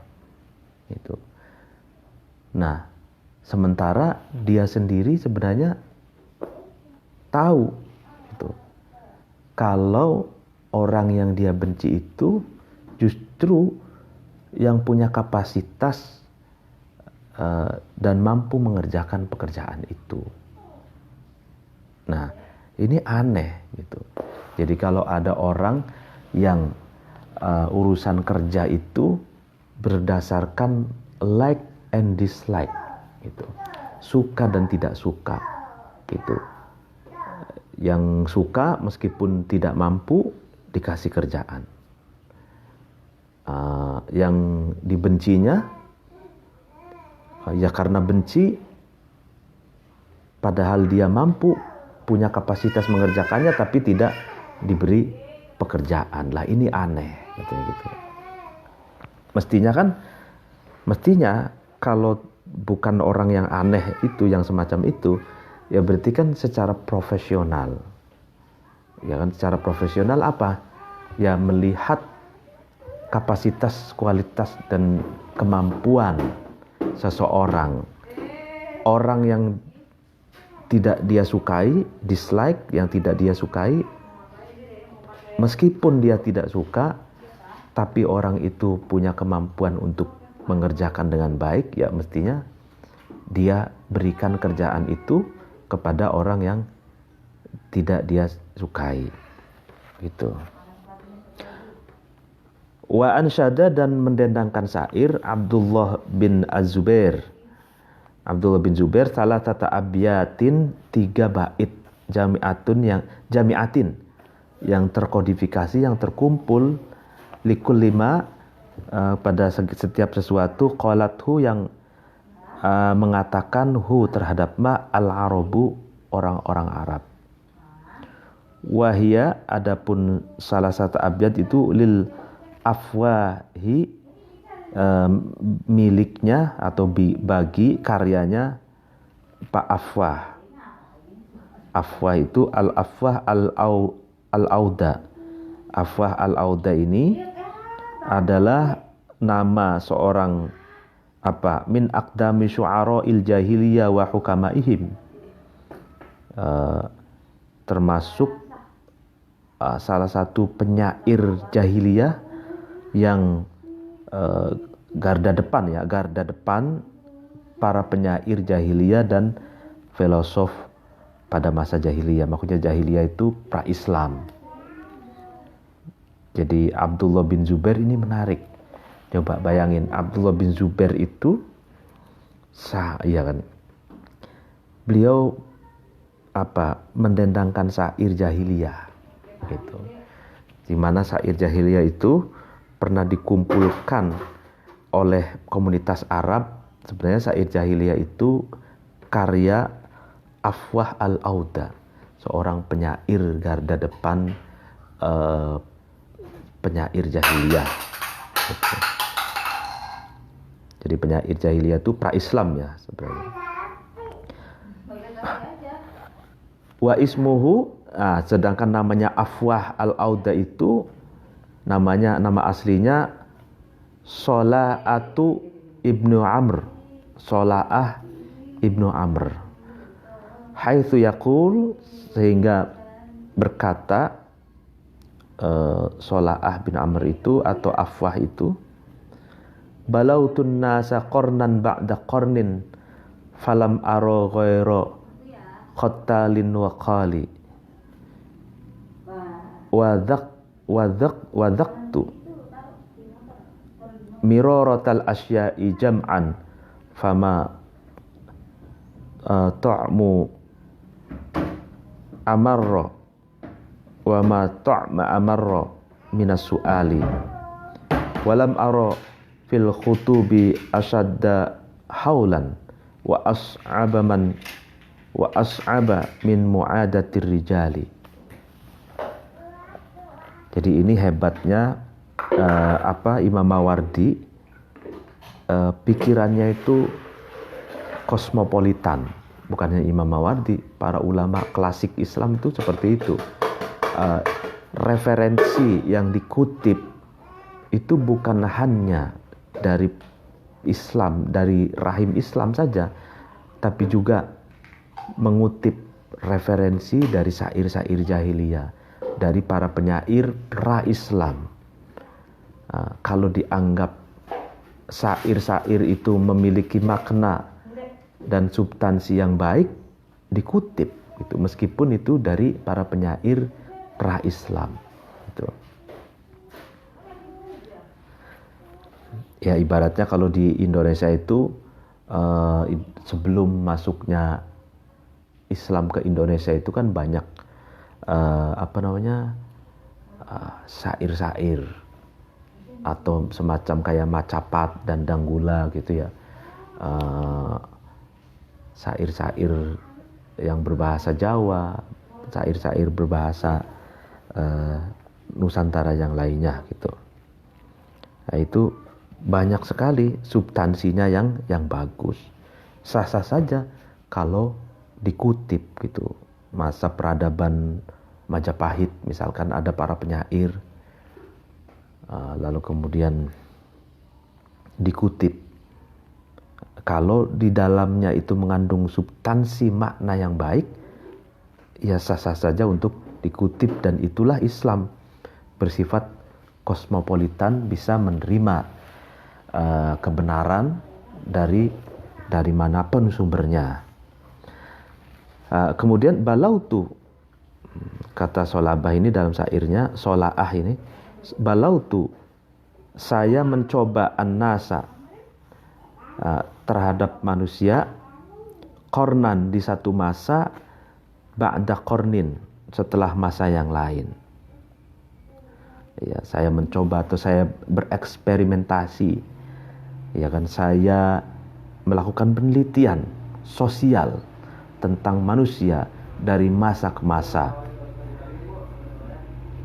itu. Nah, sementara dia sendiri sebenarnya tahu itu kalau orang yang dia benci itu justru yang punya kapasitas dan mampu mengerjakan pekerjaan itu. Nah, ini aneh gitu. Jadi kalau ada orang yang urusan kerja itu berdasarkan like and dislike gitu, suka dan tidak suka gitu. Yang suka meskipun tidak mampu dikasih kerjaan, yang dibencinya ya karena benci, padahal dia mampu, punya kapasitas mengerjakannya, tapi tidak diberi pekerjaan. Lah ini aneh katanya gitu. Mestinya kalau bukan orang yang aneh itu, yang semacam itu, ya berarti kan secara profesional. Ya kan, secara profesional apa? Ya melihat kapasitas, kualitas dan kemampuan seseorang. Orang yang tidak dia sukai, dislike, yang tidak dia sukai, meskipun dia tidak suka, tapi orang itu punya kemampuan untuk mengerjakan dengan baik, ya mestinya dia berikan kerjaan itu kepada orang yang tidak dia sukai. Gitu. Wa ansyada, dan mendendangkan syair Abdullah bin Az-Zubair. Abdullah bin Zubair salah tata abyatin, 3 bait jami'atin yang terkodifikasi, yang terkumpul, likul 5 pada setiap sesuatu, qalathu yang mengatakan hu terhadap ma al-arabu, orang-orang Arab. Wahia, adapun salah satu abyat itu lil afwahi, miliknya atau bagi karyanya Pak Afwah. Afwah itu al-afwah al-auda. Afwah al-auda ini adalah nama seorang min aqdami syu'ara'il jahiliyah wa hukamaihim, termasuk salah satu penyair jahiliyah yang garda depan para penyair jahiliyah dan filosof pada masa jahiliyah. Maksudnya jahiliyah itu pra-Islam. Jadi Abdullah bin Zubair ini menarik. Coba bayangin, Abdullah bin Zubair itu iya kan, beliau mendendangkan syair jahiliyah gitu. Di mana syair jahiliyah itu pernah dikumpulkan oleh komunitas Arab. Sebenarnya syair jahiliyah itu karya Afwah al-Auda, seorang penyair garda depan, penyair jahiliyah gitu. Jadi penyair jahiliyah itu pra-Islam ya sebenarnya. Wa ismuhu, sedangkan namanya Afwah al-Auda itu nama aslinya Shola'atu ibnu Amr, Sola'ah ibnu Amr. Haitsu yaqul, sehingga berkata Sola'ah bin Amr itu atau Afwah itu, balautun nasa qarnan ba'da qarnin falam aro ghaira qattalin wa qali wa dhaqtu miraratal asya'i jam'an fama ta'mu amarra wa ma ta'ma amarra minas su'ali walam ara fil khutubi ashadda haulan wa as'aba min mu'adatir rijali. Jadi ini hebatnya Imam Mawardi, pikirannya itu kosmopolitan. Bukannya Imam Mawardi, para ulama klasik Islam itu seperti itu. Referensi yang dikutip itu bukan hanya dari Islam, dari rahim Islam saja, tapi juga mengutip referensi dari syair-syair jahiliyah, dari para penyair pra-Islam. Kalau dianggap syair-syair itu memiliki makna dan substansi yang baik, dikutip itu, meskipun itu dari para penyair pra-Islam itu. Ya ibaratnya kalau di Indonesia itu sebelum masuknya Islam ke Indonesia itu kan banyak syair-syair atau semacam kayak macapat dan danggula gitu ya, syair-syair yang berbahasa Jawa, syair-syair berbahasa Nusantara yang lainnya gitu. Nah itu banyak sekali substansinya yang bagus. Sah-sah saja kalau dikutip gitu. Masa peradaban Majapahit misalkan ada para penyair, lalu kemudian dikutip. Kalau di dalamnya itu mengandung substansi makna yang baik, ya sah-sah saja untuk dikutip, dan itulah Islam bersifat kosmopolitan, bisa menerima kebenaran dari manapun sumbernya. Kemudian balautu, kata Solabah ini dalam syairnya, Sola'ah ini, balautu, saya mencoba an-nasa, terhadap manusia, kornan, di satu masa, ba'da kornin, setelah masa yang lain. Ya, saya mencoba atau saya bereksperimentasi, ya kan, saya melakukan penelitian sosial tentang manusia dari masa ke masa.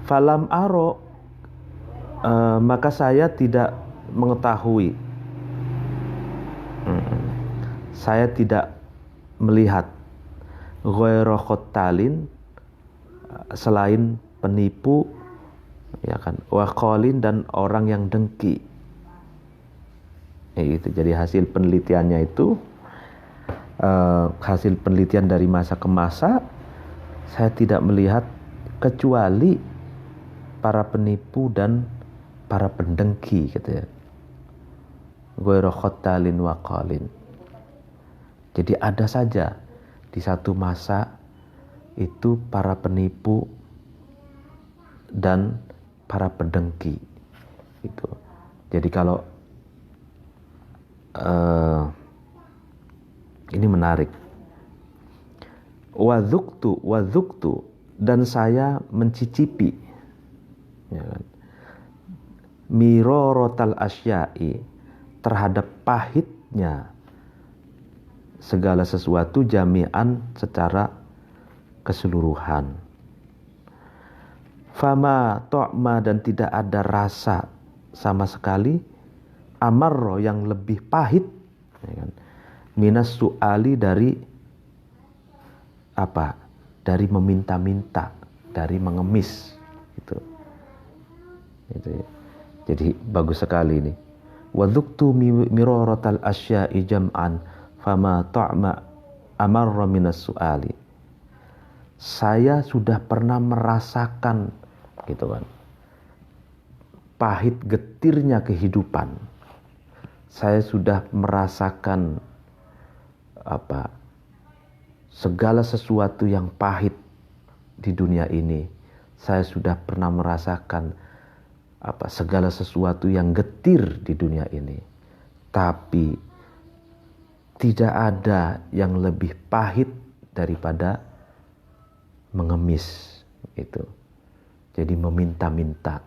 Falam aro, maka saya tidak mengetahui, saya tidak melihat ghairu khottalin, selain penipu, ya kan, wa qalin, dan orang yang dengki. Itu jadi hasil penelitiannya itu, hasil penelitian dari masa ke masa, saya tidak melihat kecuali para penipu dan para pendengki gitu ya. Ghairu khottalin wa qalin. Jadi ada saja di satu masa itu para penipu dan para pendengki itu. Jadi kalau ini menarik. Wadzuktu, dan saya mencicipi, ya kan, mirorotal asya'i, terhadap pahitnya segala sesuatu, jami'an, secara keseluruhan. Fama to'ma, dan tidak ada rasa sama sekali, amarro, yang lebih pahit, ya kan, minas su'ali, dari apa? Dari meminta-minta, dari mengemis gitu. Itu ya. Jadi bagus sekali ini. wa dhuktu miraratal asya'i jam'an fama ta'ma amarra minas su'ali. Saya sudah pernah merasakan gitu kan, pahit getirnya kehidupan. Saya sudah merasakan segala sesuatu yang pahit di dunia ini. Saya sudah pernah merasakan segala sesuatu yang getir di dunia ini. Tapi tidak ada yang lebih pahit daripada mengemis itu. Jadi meminta-minta.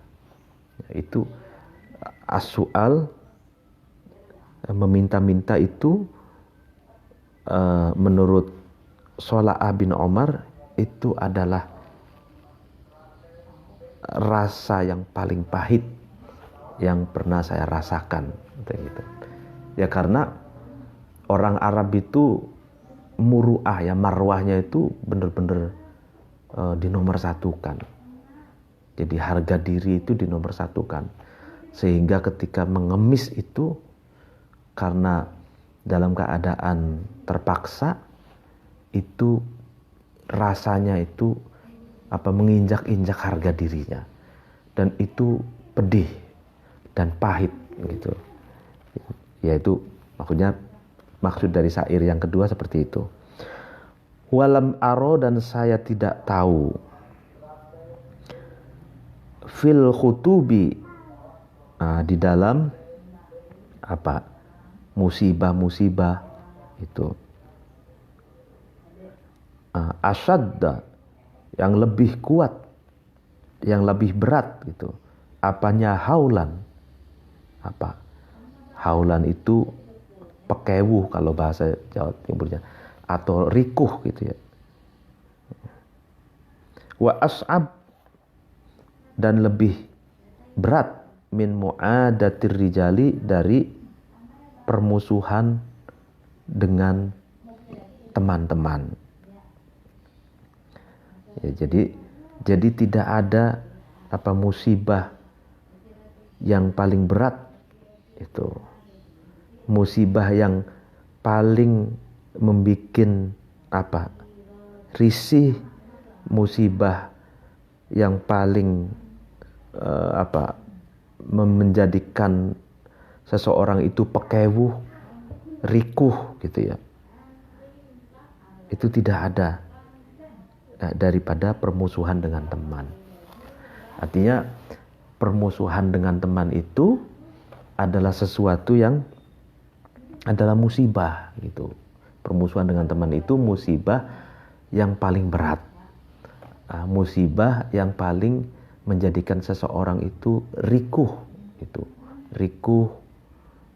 Itu as-su'al, meminta-minta itu menurut Shola'ah bin Omar itu adalah rasa yang paling pahit yang pernah saya rasakan gitu. Ya karena orang Arab itu muru'ah ya, marwahnya itu benar-benar dinomorsatukan. Jadi harga diri itu dinomorsatukan. Sehingga ketika mengemis itu karena dalam keadaan terpaksa, itu rasanya itu menginjak-injak harga dirinya. Dan itu pedih dan pahit gitu. Yaitu maksud dari syair yang kedua seperti itu. Walam aro, dan saya tidak tahu, fil khutubi, di dalam musibah-musibah itu, asyadda, yang lebih kuat, yang lebih berat gitu. Apanya haulan? Haulan itu pekewuh kalau bahasa Jawa Timurnya, atau rikuh gitu ya. Wa as'ab, dan lebih berat, min mu'adatir rijali, dari permusuhan dengan teman-teman. Ya, jadi tidak ada musibah yang paling berat itu. Musibah yang paling membikin risih, musibah yang paling menjadikan seseorang itu pekewuh, rikuh gitu ya. Itu tidak ada daripada permusuhan dengan teman. Artinya permusuhan dengan teman itu adalah sesuatu yang adalah musibah gitu. Permusuhan dengan teman itu musibah yang paling berat. Musibah yang paling menjadikan seseorang itu rikuh gitu. Rikuh,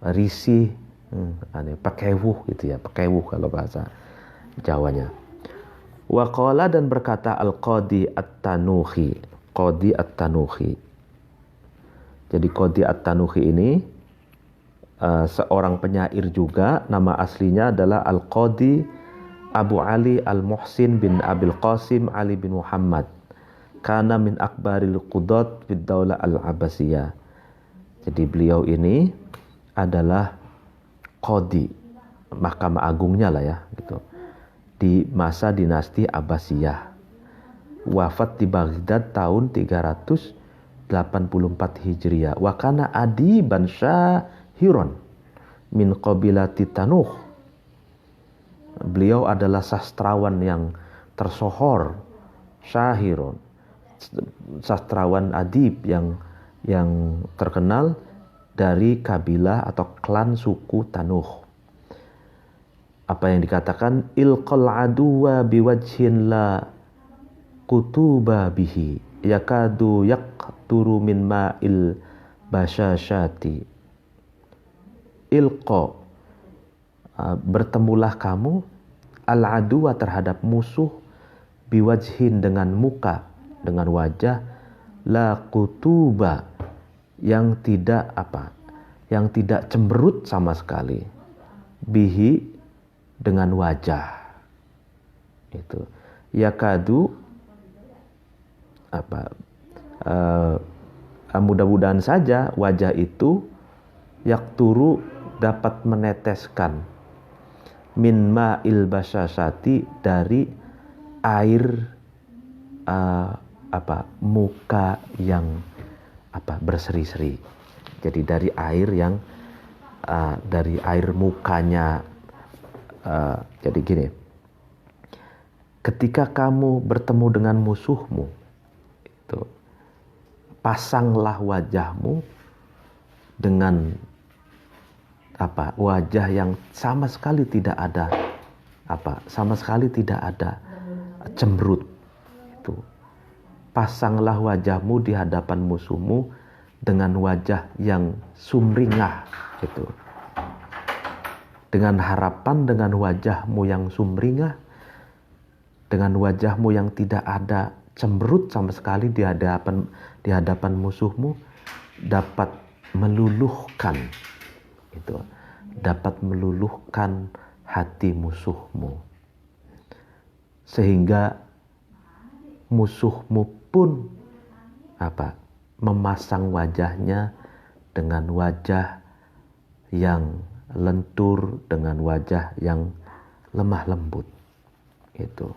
risih, pekewuh gitu ya, pekewuh kalau bahasa Jawanya. Wa qala, dan berkata Al-Qadi At-Tanuhi. Qadi At-Tanuhi. Jadi Qadi At-Tanuhi ini seorang penyair juga. Nama aslinya adalah Al-Qadi Abu Ali Al-Muhsin bin Abil Qasim Ali bin Muhammad. Kana min akbaril qudat fid daulah Al-Abbasiyah. Jadi beliau ini adalah Qadi, mahkamah agungnya lah ya gitu, di masa dinasti Abbasiyah. Wafat di Baghdad tahun 384 Hijriah. Wa kana adiban syahiron min qabilati Tanuh. Beliau adalah sastrawan yang tersohor, syahiron, sastrawan adib yang terkenal dari kabilah atau klan suku Tanuh. Apa yang dikatakan, ilqal aduwa biwajhin la kutuba bihi yakadu yaqturu min ma'il basyashati. Ilqa, bertemulah kamu, al-aduwa, terhadap musuh, biwajhin, dengan muka, dengan wajah, la kutuba, yang tidak cemberut sama sekali, bihi, dengan wajah itu. Yakadu mudah-mudahan saja wajah itu yakturu dapat meneteskan min ma'il basyasati dari air muka yang berseri-seri. Jadi dari air yang dari air mukanya. Jadi gini, ketika kamu bertemu dengan musuhmu, itu pasanglah wajahmu dengan wajah yang sama sekali tidak ada cemberut. Itu pasanglah wajahmu di hadapan musuhmu dengan wajah yang sumringah, gitu. Dengan harapan dengan wajahmu yang sumringah, dengan wajahmu yang tidak ada cemberut sama sekali di hadapan musuhmu, dapat meluluhkan hati musuhmu, sehingga musuhmu pun memasang wajahnya dengan wajah yang lentur, dengan wajah yang lemah lembut. Itu.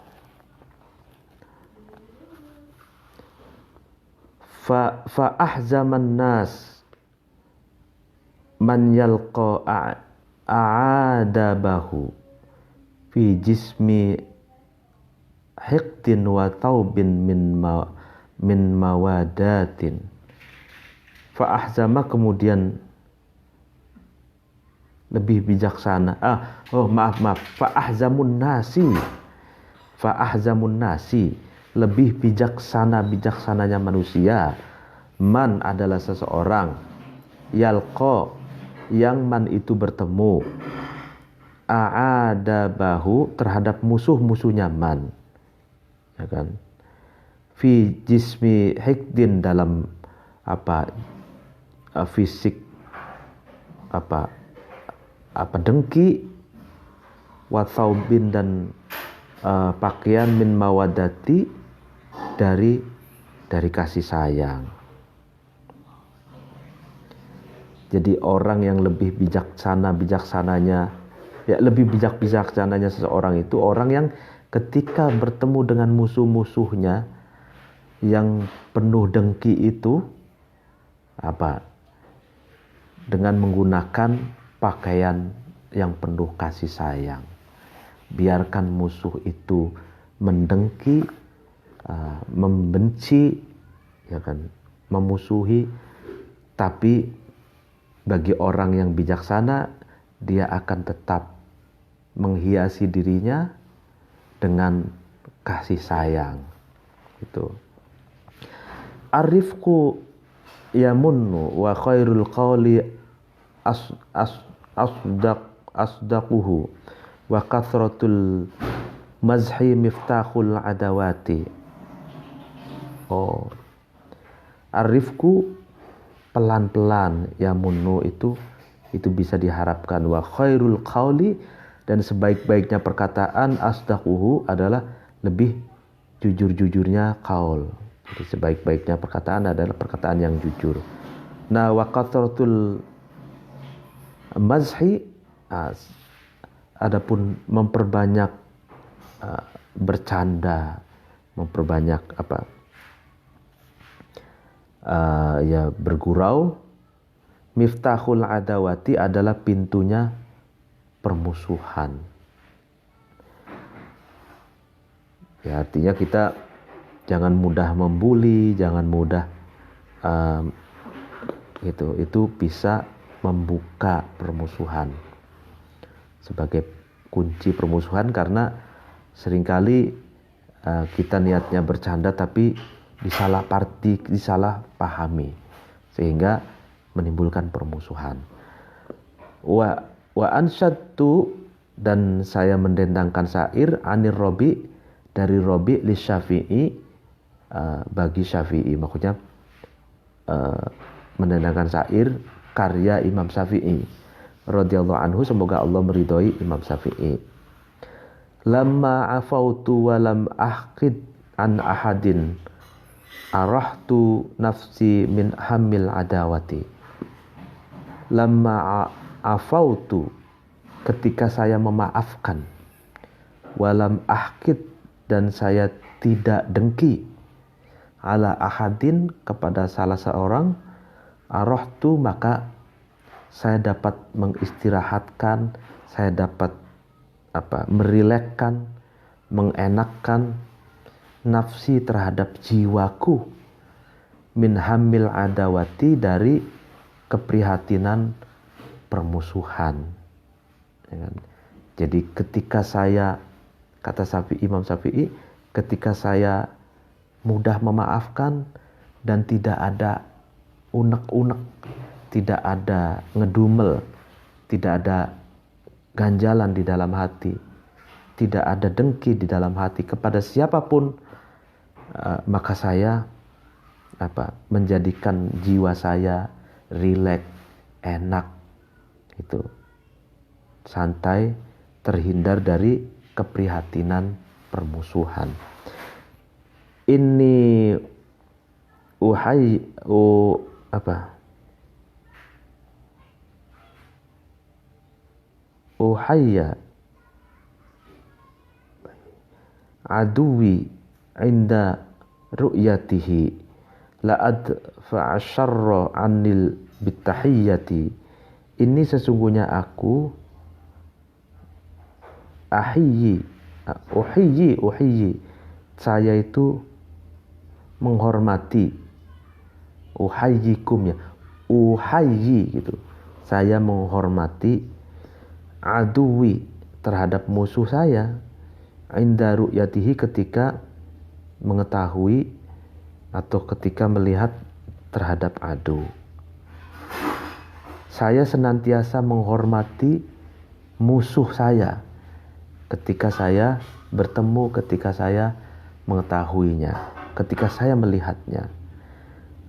Fa ahzaman nas man yalqa a'adabahu fi jismi hiqtin wa taubin min mawadatin. Fa ahzama kemudian lebih bijaksana. Fa ahzamun nasi lebih bijaksananya manusia. Man adalah seseorang, yalqa yang man itu bertemu, a'adabahu terhadap musuh-musuhnya man, ya kan, fi jismi hikdin dalam fisik dengki, wa thawbin dan pakaian min mawadati dari kasih sayang. Jadi orang yang lebih bijaksananya seseorang itu orang yang ketika bertemu dengan musuh-musuhnya yang penuh dengki itu dengan menggunakan pakaian yang penuh kasih sayang. Biarkan musuh itu mendengki, membenci, ya kan, memusuhi, tapi bagi orang yang bijaksana, dia akan tetap menghiasi dirinya dengan kasih sayang. Itu. Arifku yamunnu wa khairul qawli asdaquhu wa kathratul mazhi miftahul adawati. Arifku pelan-pelan, yamunnu itu bisa diharapkan, wa khairul qawli dan sebaik-baiknya perkataan, asdaquhu adalah lebih jujur-jujurnya qaul. Jadi sebaik-baiknya perkataan adalah perkataan yang jujur. Nah, wa kathratul mazhi adapun memperbanyak bercanda, memperbanyak bergurau, miftahul adawati adalah pintunya permusuhan. Ya, artinya kita jangan mudah membuli, jangan mudah itu bisa membuka permusuhan sebagai kunci permusuhan, karena seringkali kita niatnya bercanda tapi disalah pahami sehingga menimbulkan permusuhan. Wa ansyadtu dan saya mendendangkan syair anir Robi dari Robi li Syafi'i bagi Syafi'i, maksudnya mendendangkan syair karya Imam Syafi'i radhiyallahu anhu, semoga Allah meridhoi Imam Syafi'i. Lamma afautu wa lam ahqid an ahadin arahtu nafsi min hamil adawati. lamma afautu, ketika saya memaafkan, walam ahkid, dan saya tidak dengki, ala ahadin, kepada salah seorang, arahtu, maka saya dapat mengistirahatkan, saya dapat merilekkan, mengenakkan nafsi terhadap jiwaku, min hamil adawati, dari keprihatinan permusuhan. Jadi ketika saya, kata Imam Syafi'i, ketika saya mudah memaafkan dan tidak ada unek-unek, tidak ada ngedumel, tidak ada ganjalan di dalam hati, tidak ada dengki di dalam hati kepada siapapun, maka saya menjadikan jiwa saya rileks, enak, itu santai, terhindar dari keprihatinan permusuhan. Ini uhayya aduwi inda ru'yatihi la adfa'a syarra anil bitahiyyati. Ini sesungguhnya aku uhiyyi, saya itu menghormati, uhayyikum, ya, uhayyi, gitu, saya menghormati aduwi, terhadap musuh saya, inda ru'yatihi, ketika mengetahui atau ketika melihat terhadap adu. Saya senantiasa menghormati musuh saya ketika saya bertemu, ketika saya mengetahuinya, ketika saya melihatnya.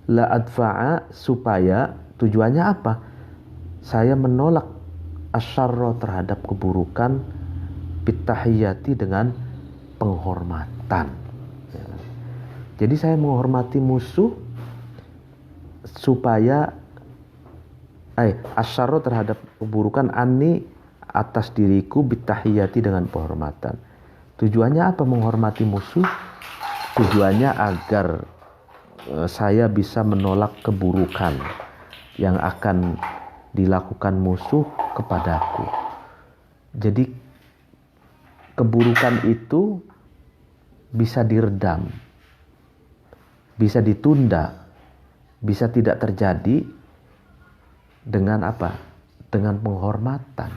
La adfa'a, supaya, tujuannya apa? Saya menolak asyarra, terhadap keburukan, bitahiyati, dengan penghormatan. Jadi saya menghormati musuh supaya asyarra, terhadap keburukan, ani, atas diriku, bitahiyati, dengan penghormatan. Tujuannya apa menghormati musuh? Tujuannya agar saya bisa menolak keburukan yang akan dilakukan musuh kepadaku. Jadi keburukan itu bisa diredam, bisa ditunda, bisa tidak terjadi dengan apa? Dengan penghormatan.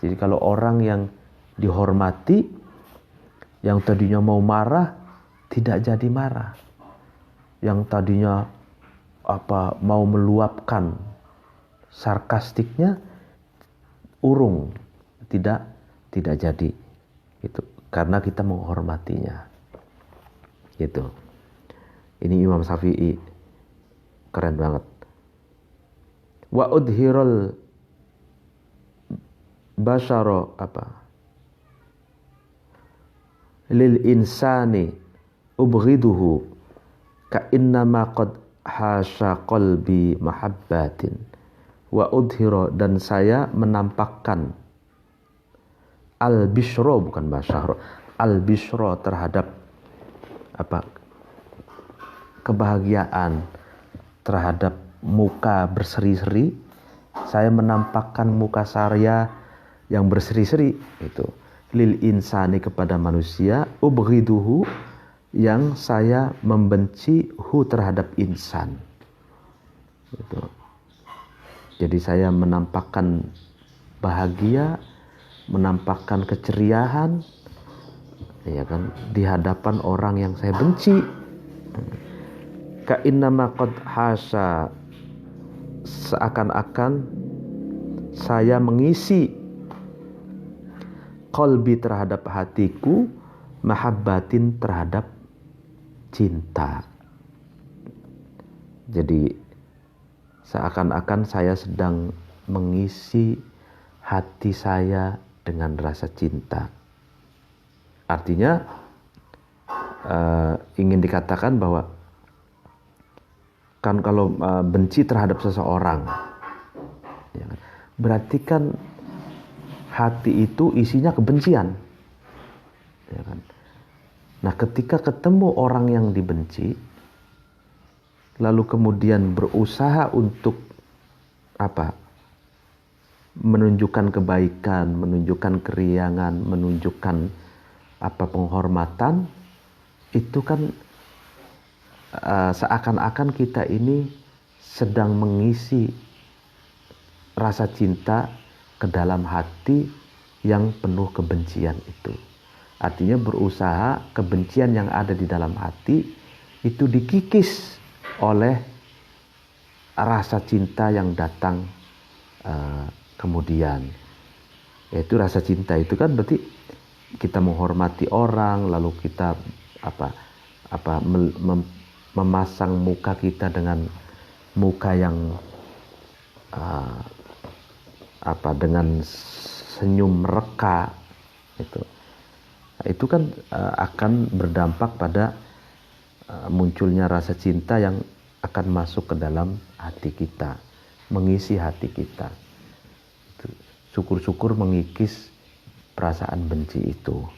Jadi kalau orang yang dihormati, yang tadinya mau marah, tidak jadi marah. Yang tadinya mau meluapkan sarkastiknya, urung, tidak jadi. Itu karena kita menghormatinya. Gitu. Ini Imam Syafi'i, keren banget. Wa udhirul basyara lil insani ubghiduhu ka innama qad hasya qalbi mahabbatin. Wa udhira, dan saya menampakkan al-bishra, bukan basyara, al-bishra, terhadap kebahagiaan, terhadap muka berseri-seri. Saya menampakkan muka saya yang berseri-seri, itu lil insani, kepada manusia, ubghiduhu, yang saya membenci, hu, terhadap insan. Itu. Jadi saya menampakkan bahagia, menampakkan keceriaan, ya kan, di hadapan orang yang saya benci. Ka innama qad hasa, seakan-akan saya mengisi qalbi, terhadap hatiku, mahabbatin, terhadap cinta. Jadi seakan-akan saya sedang mengisi hati saya dengan rasa cinta. Artinya ingin dikatakan bahwa kan kalau benci terhadap seseorang, Ya kan? Berarti kan hati itu isinya kebencian. Ya kan? Nah, ketika ketemu orang yang dibenci, lalu kemudian berusaha untuk apa? Menunjukkan kebaikan, menunjukkan keriangan, menunjukkan apa penghormatan, itu kan seakan-akan kita ini sedang mengisi rasa cinta ke dalam hati yang penuh kebencian itu. Artinya berusaha kebencian yang ada di dalam hati itu dikikis oleh rasa cinta yang datang kemudian. Yaitu rasa cinta itu kan berarti kita menghormati orang, lalu kita memasang muka kita dengan muka yang dengan senyum mereka itu kan akan berdampak pada munculnya rasa cinta yang akan masuk ke dalam hati kita, mengisi hati kita. Syukur-syukur mengikis perasaan benci itu.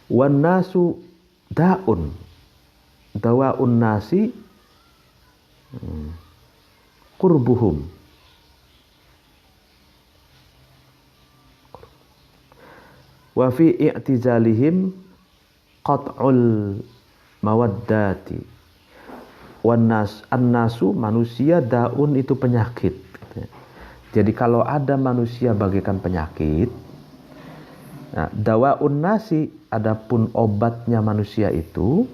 Wan nasu daun, dawaun nasi kurbuhum. Wa fi i'tizalihim qat'ul mawaddati. Wan nas, an-nasu manusia, daun itu penyakit. Jadi kalau ada manusia bagaikan penyakit, nah, dawaun nasi, adapun obatnya manusia itu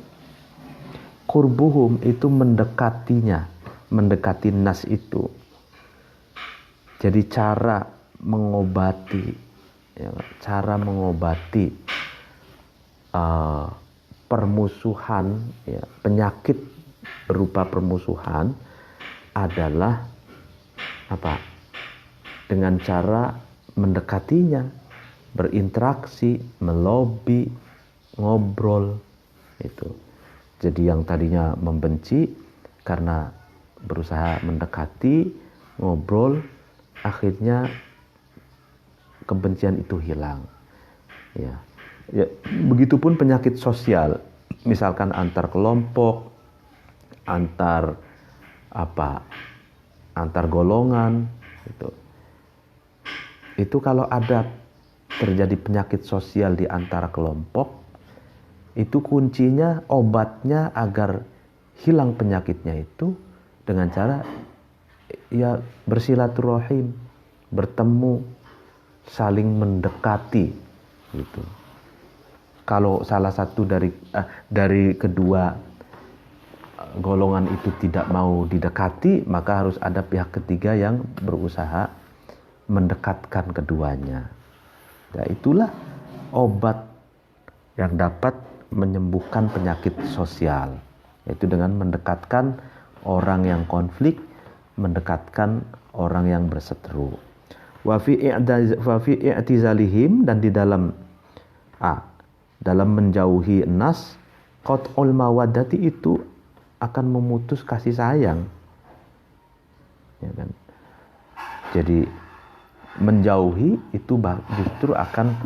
kurbuhum, itu mendekatinya, mendekati nas itu. Jadi cara mengobati permusuhan, ya, penyakit berupa permusuhan adalah apa? Dengan cara mendekatinya, berinteraksi, melobi, ngobrol itu. Jadi yang tadinya membenci karena berusaha mendekati, ngobrol, akhirnya kebencian itu hilang. Ya, begitupun penyakit sosial, misalkan antar kelompok, antar golongan, itu kalau ada terjadi penyakit sosial di antara kelompok, itu kuncinya, obatnya agar hilang penyakitnya itu dengan cara ya bersilaturahim, bertemu, saling mendekati gitu. Kalau salah satu dari kedua golongan itu tidak mau didekati, maka harus ada pihak ketiga yang berusaha mendekatkan keduanya. Ya, itulah obat yang dapat menyembuhkan penyakit sosial, yaitu dengan mendekatkan orang yang konflik, mendekatkan orang yang berseteru. Wa fi i'tizalihim, dan di dalam menjauhi nas, qat'ul mawaddati, itu akan memutus kasih sayang. Ya kan? Jadi menjauhi itu justru akan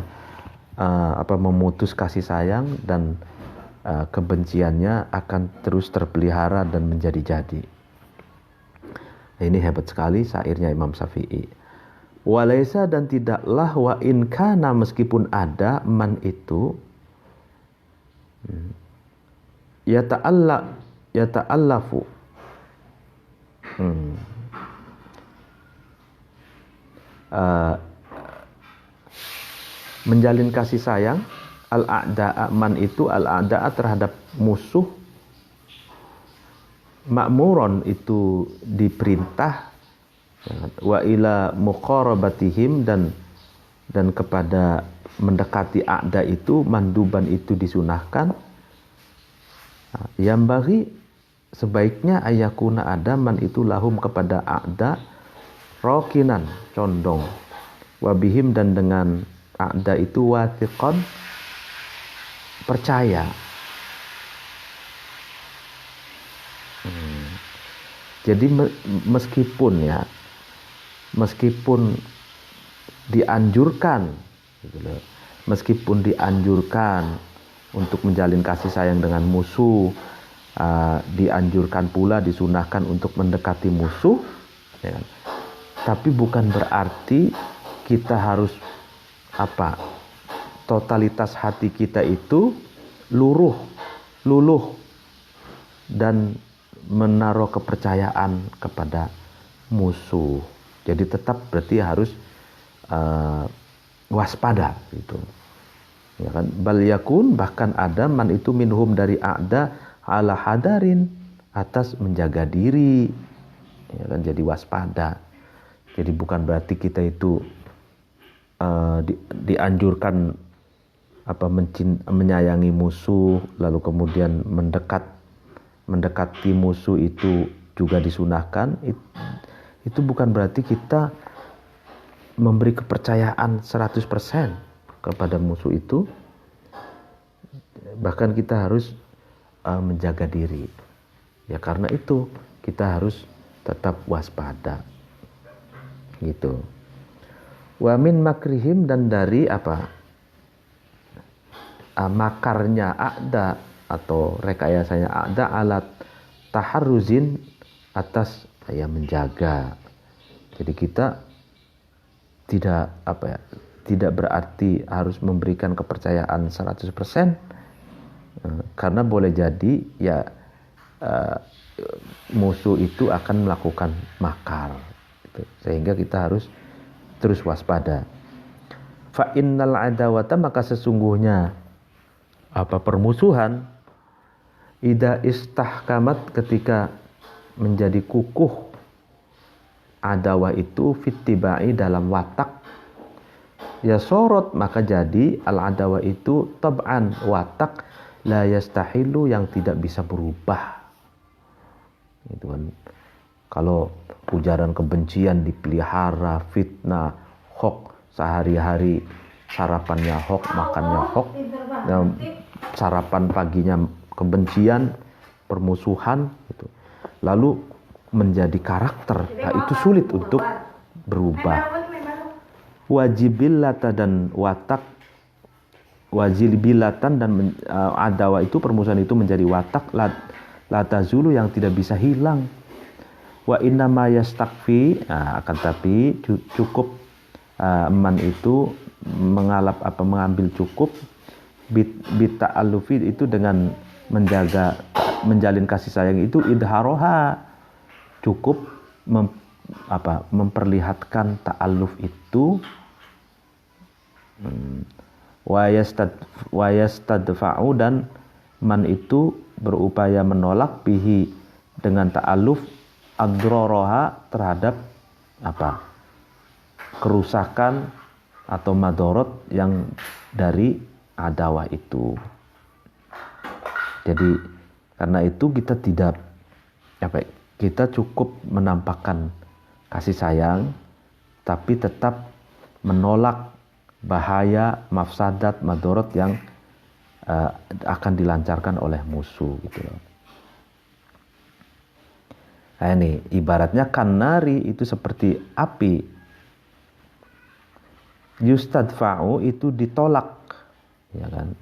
memutus kasih sayang, dan kebenciannya akan terus terpelihara dan menjadi-jadi. Nah, ini hebat sekali syairnya Imam Syafi'i. Walaysa, dan tidaklah, wa in kana, meskipun ada, man itu yata'allafu menjalin kasih sayang, al-a'da'a, man itu al-a'da'a, terhadap musuh, ma'muron, itu diperintah, wa ila muqarabatihim, dan kepada mendekati a'da itu, manduban, itu disunahkan. Yang bagi, sebaiknya, ayakuna, ada, man itu, lahum, kepada a'da, rokinan, condong, wabihim, dan dengan a'da itu, wathiqan, percaya. Jadi meskipun ya meskipun dianjurkan gitu loh, meskipun dianjurkan untuk menjalin kasih sayang dengan musuh, dianjurkan pula, disunahkan untuk mendekati musuh, ya kan? Tapi bukan berarti kita harus totalitas hati kita itu luluh dan menaruh kepercayaan kepada musuh. Jadi tetap berarti harus waspada gitu. Ya kan, bal yakun, bahkan ada man itu minhum dari a'da ala hadarin, atas menjaga diri, ya kan, jadi waspada. Jadi bukan berarti kita itu dianjurkan menyayangi musuh lalu kemudian mendekati musuh itu juga disunahkan. Itu bukan berarti kita memberi kepercayaan 100% kepada musuh itu. Bahkan kita harus menjaga diri. Ya karena itu kita harus tetap waspada. Gitu. Wa min makrihim, dan dari makarnya a'da atau rekayasanya a'da alat taharruzin, atas menjaga. Jadi kita tidak berarti harus memberikan kepercayaan 100%, karena boleh jadi musuh itu akan melakukan makar gitu. Sehingga kita harus terus waspada. Fa innal adawata, maka sesungguhnya permusuhan, ida istahkamat, ketika menjadi kukuh, adawah itu fittibai, dalam watak, ya sorot, maka jadi al adawah itu tab'an, watak, la yastahilu, yang tidak bisa berubah. Itu kan, kalau ujaran kebencian dipelihara, fitnah, hoax, sehari-hari sarapannya hoax, makannya hoax, sarapan paginya kebencian, permusuhan, gitu. Lalu menjadi karakter, itu sulit untuk berubah. Wajibilata, dan watak, wajibilatan, dan adawa itu, permusuhan itu menjadi watak, latazulu, yang tidak bisa hilang. Wa innama yastakfi, akan tapi cukup man itu mengambil cukup bita'allufi, itu dengan menjaga, menjalin kasih sayang itu, idharoha, cukup memperlihatkan ta'alluf itu, wa yastadfa'u, dan man itu berupaya menolak bihi, dengan ta'alluf, adroroha, terhadap kerusakan atau madorot yang dari adawah itu. Jadi karena itu kita tidak kita cukup menampakkan kasih sayang, tapi tetap menolak bahaya, mafsadat, madorot yang akan dilancarkan oleh musuh gitu loh. Nah ini ibaratnya kanari itu seperti api, yustadfa'u itu ditolak, ya kan,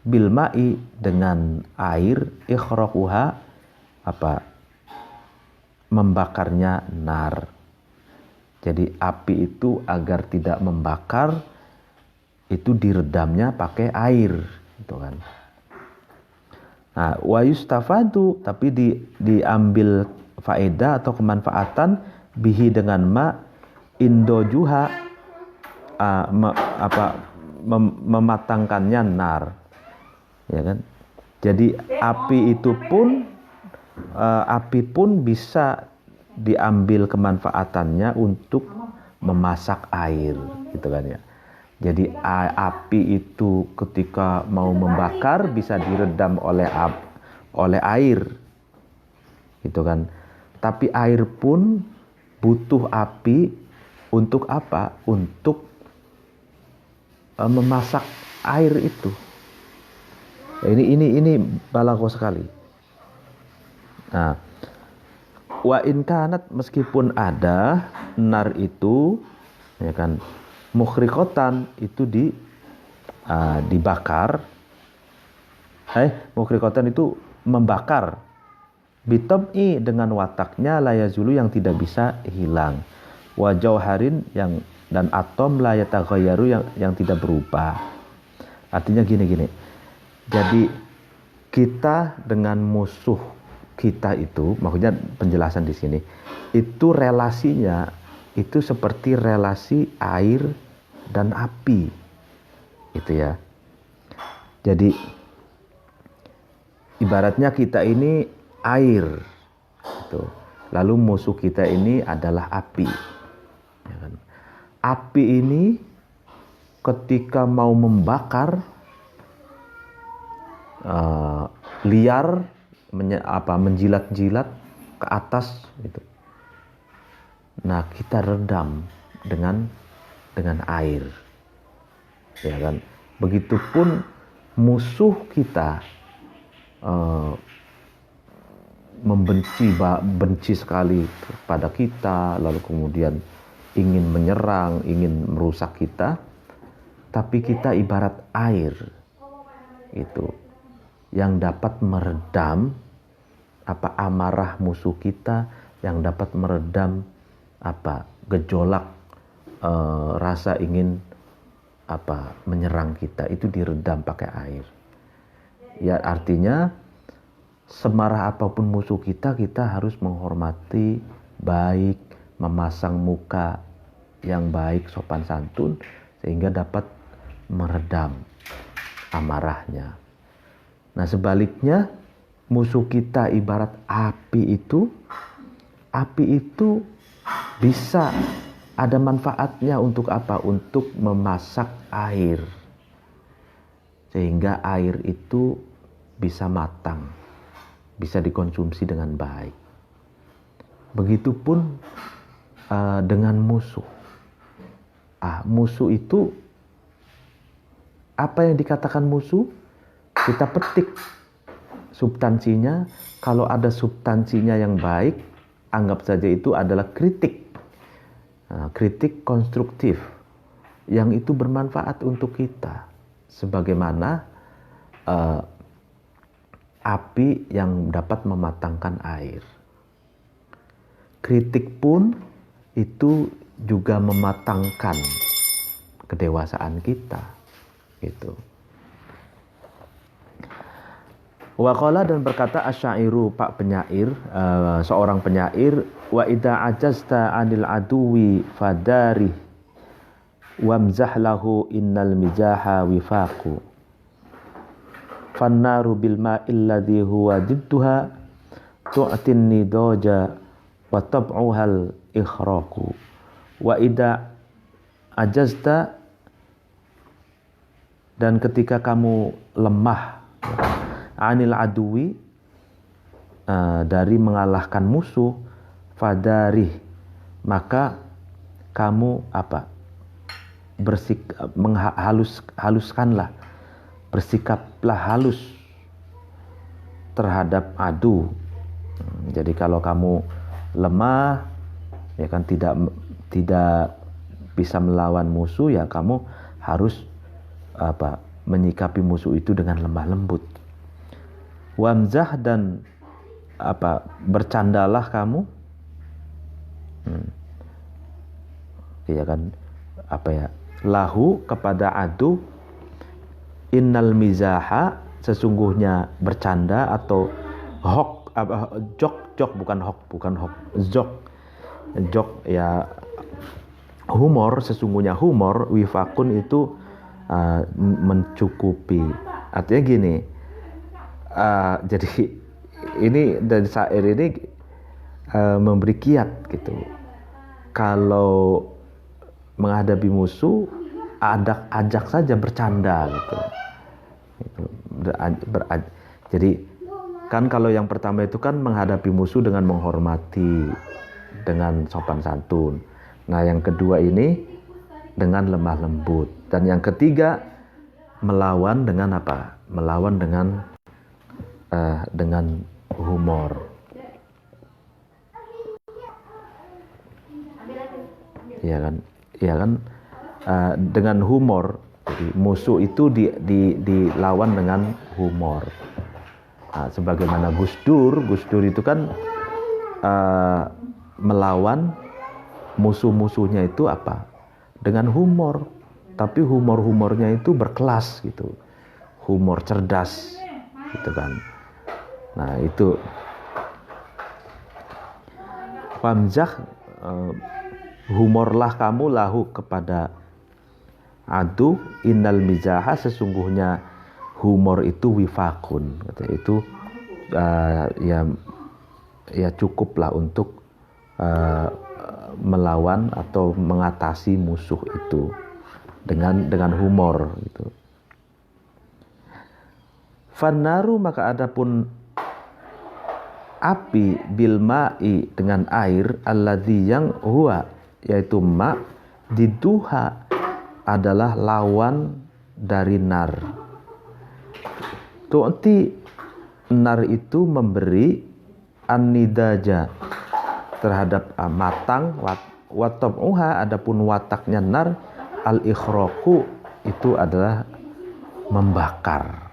bilma'i, dengan air, ikhraquha, membakarnya nar. Jadi api itu agar tidak membakar, itu diredamnya pakai air, gitu kan. Nah, wa yustafadu, tapi diambil faedah atau kemanfaatan bihi, dengan ma, indojuha, mematangkannya nar, ya kan. Jadi api pun bisa diambil kemanfaatannya untuk memasak air, gitu kan ya. Jadi api itu ketika mau membakar bisa diredam oleh air, gitu kan. Tapi air pun butuh api untuk apa? Untuk memasak air itu. Ini balaghah sekali. Nah, Wa in kanat, meskipun ada nar itu, ya kan, mukhriqatan itu dibakar. Mukhriqatan itu membakar. Bitab'i, dengan wataknya, layazulu, yang tidak bisa hilang. Wa jauharin, yang dan atom layataghayyaru, yang tidak berubah. Artinya gini. Jadi kita dengan musuh kita itu, maksudnya penjelasan di sini, itu relasinya itu seperti relasi air dan api, gitu ya. Jadi ibaratnya kita ini air, gitu. Lalu musuh kita ini adalah api. Ya kan? Api ini ketika mau membakar liar, menjilat-jilat ke atas gitu. Nah, kita redam dengan air, ya kan. Begitupun musuh kita benci sekali kepada kita, lalu kemudian ingin menyerang, ingin merusak kita, tapi kita ibarat air itu yang dapat meredam amarah musuh kita, yang dapat meredam gejolak rasa ingin menyerang kita, itu diredam pakai air. Ya, artinya semarah apapun musuh kita harus menghormati, baik, memasang muka yang baik, sopan santun, sehingga dapat meredam amarahnya. Nah, sebaliknya musuh kita ibarat api itu bisa ada manfaatnya untuk apa? Untuk memasak air, sehingga air itu bisa matang, bisa dikonsumsi dengan baik. Begitupun dengan musuh. Musuh itu, apa yang dikatakan musuh, kita petik substansinya. Kalau ada substansinya yang baik, anggap saja itu adalah kritik. Kritik konstruktif yang itu bermanfaat untuk kita, sebagaimana api yang dapat mematangkan air. Kritik pun itu juga mematangkan kedewasaan kita, gitu. Waqala, dan berkata asyairu, pak penyair, seorang penyair, wa idza ajazta 'anil aduwi fadarih wamzah lahu innal mizaha wifaqu fannaru bil ma'il ladzi huwa didduha tu'tin nidaja wa tab'uhal ikhraqu. Wa idza ajazta, dan ketika kamu lemah, anil aduwi, dari mengalahkan musuh, fadarih, maka kamu haluskanlah, bersikaplah halus terhadap adu. Jadi kalau kamu lemah, ya kan, tidak bisa melawan musuh, ya kamu harus menyikapi musuh itu dengan lemah lembut. Wamzah, dan bercandalah kamu, ya kan, lahu, kepada adu, innal mizaha, sesungguhnya bercanda, atau jok bukan hok, jok ya humor, sesungguhnya humor, wifakun itu mencukupi. Artinya gini, jadi ini dari syair ini memberi kiat gitu. Kalau menghadapi musuh, ajak saja bercanda gitu. Jadi kan kalau yang pertama itu kan menghadapi musuh dengan menghormati, dengan sopan santun. Nah, yang kedua ini dengan lemah lembut, dan yang ketiga melawan dengan apa? Melawan dengan humor. ya kan, dengan humor. Jadi musuh itu dilawan dengan humor. Nah, sebagaimana Gus Dur itu kan melawan musuh-musuhnya itu apa? Dengan humor. Tapi humornya itu berkelas gitu. Humor cerdas gitu kan. Nah, itu famzah, humorlah kamu lahu kepada adu, innal mizaha, sesungguhnya humor itu wifakun, itu ya cukuplah untuk melawan atau mengatasi musuh itu dengan humor gitu. Fannaru, maka adapun api, bilma'i, dengan air, alladzi, yang huwa, yaitu ma, diduha, adalah lawan dari nar. Tu'ti, nar itu memberi an-nidaja, terhadap matang, watab'uha, adapun wataknya nar, al-ikhraqu, itu adalah membakar.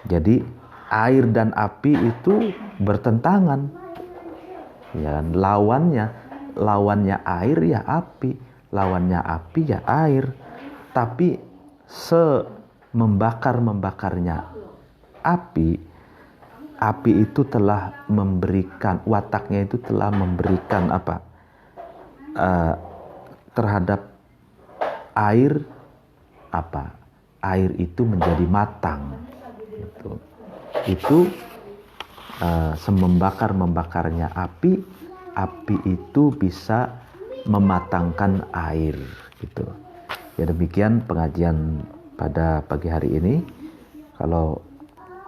Jadi air dan api itu bertentangan, ya, lawannya air ya api, lawannya api ya air. Tapi membakar-membakarnya api itu telah memberikan, wataknya itu telah memberikan apa, terhadap air, apa, air itu menjadi matang. Itu semembakar-membakarnya api itu bisa mematangkan air gitu. Ya, demikian pengajian pada pagi hari ini. Kalau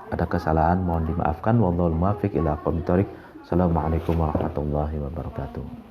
ada kesalahan mohon dimaafkan. Wallahul muwaffiq ila aqwamit thoriq. Assalamualaikum warahmatullahi wabarakatuh.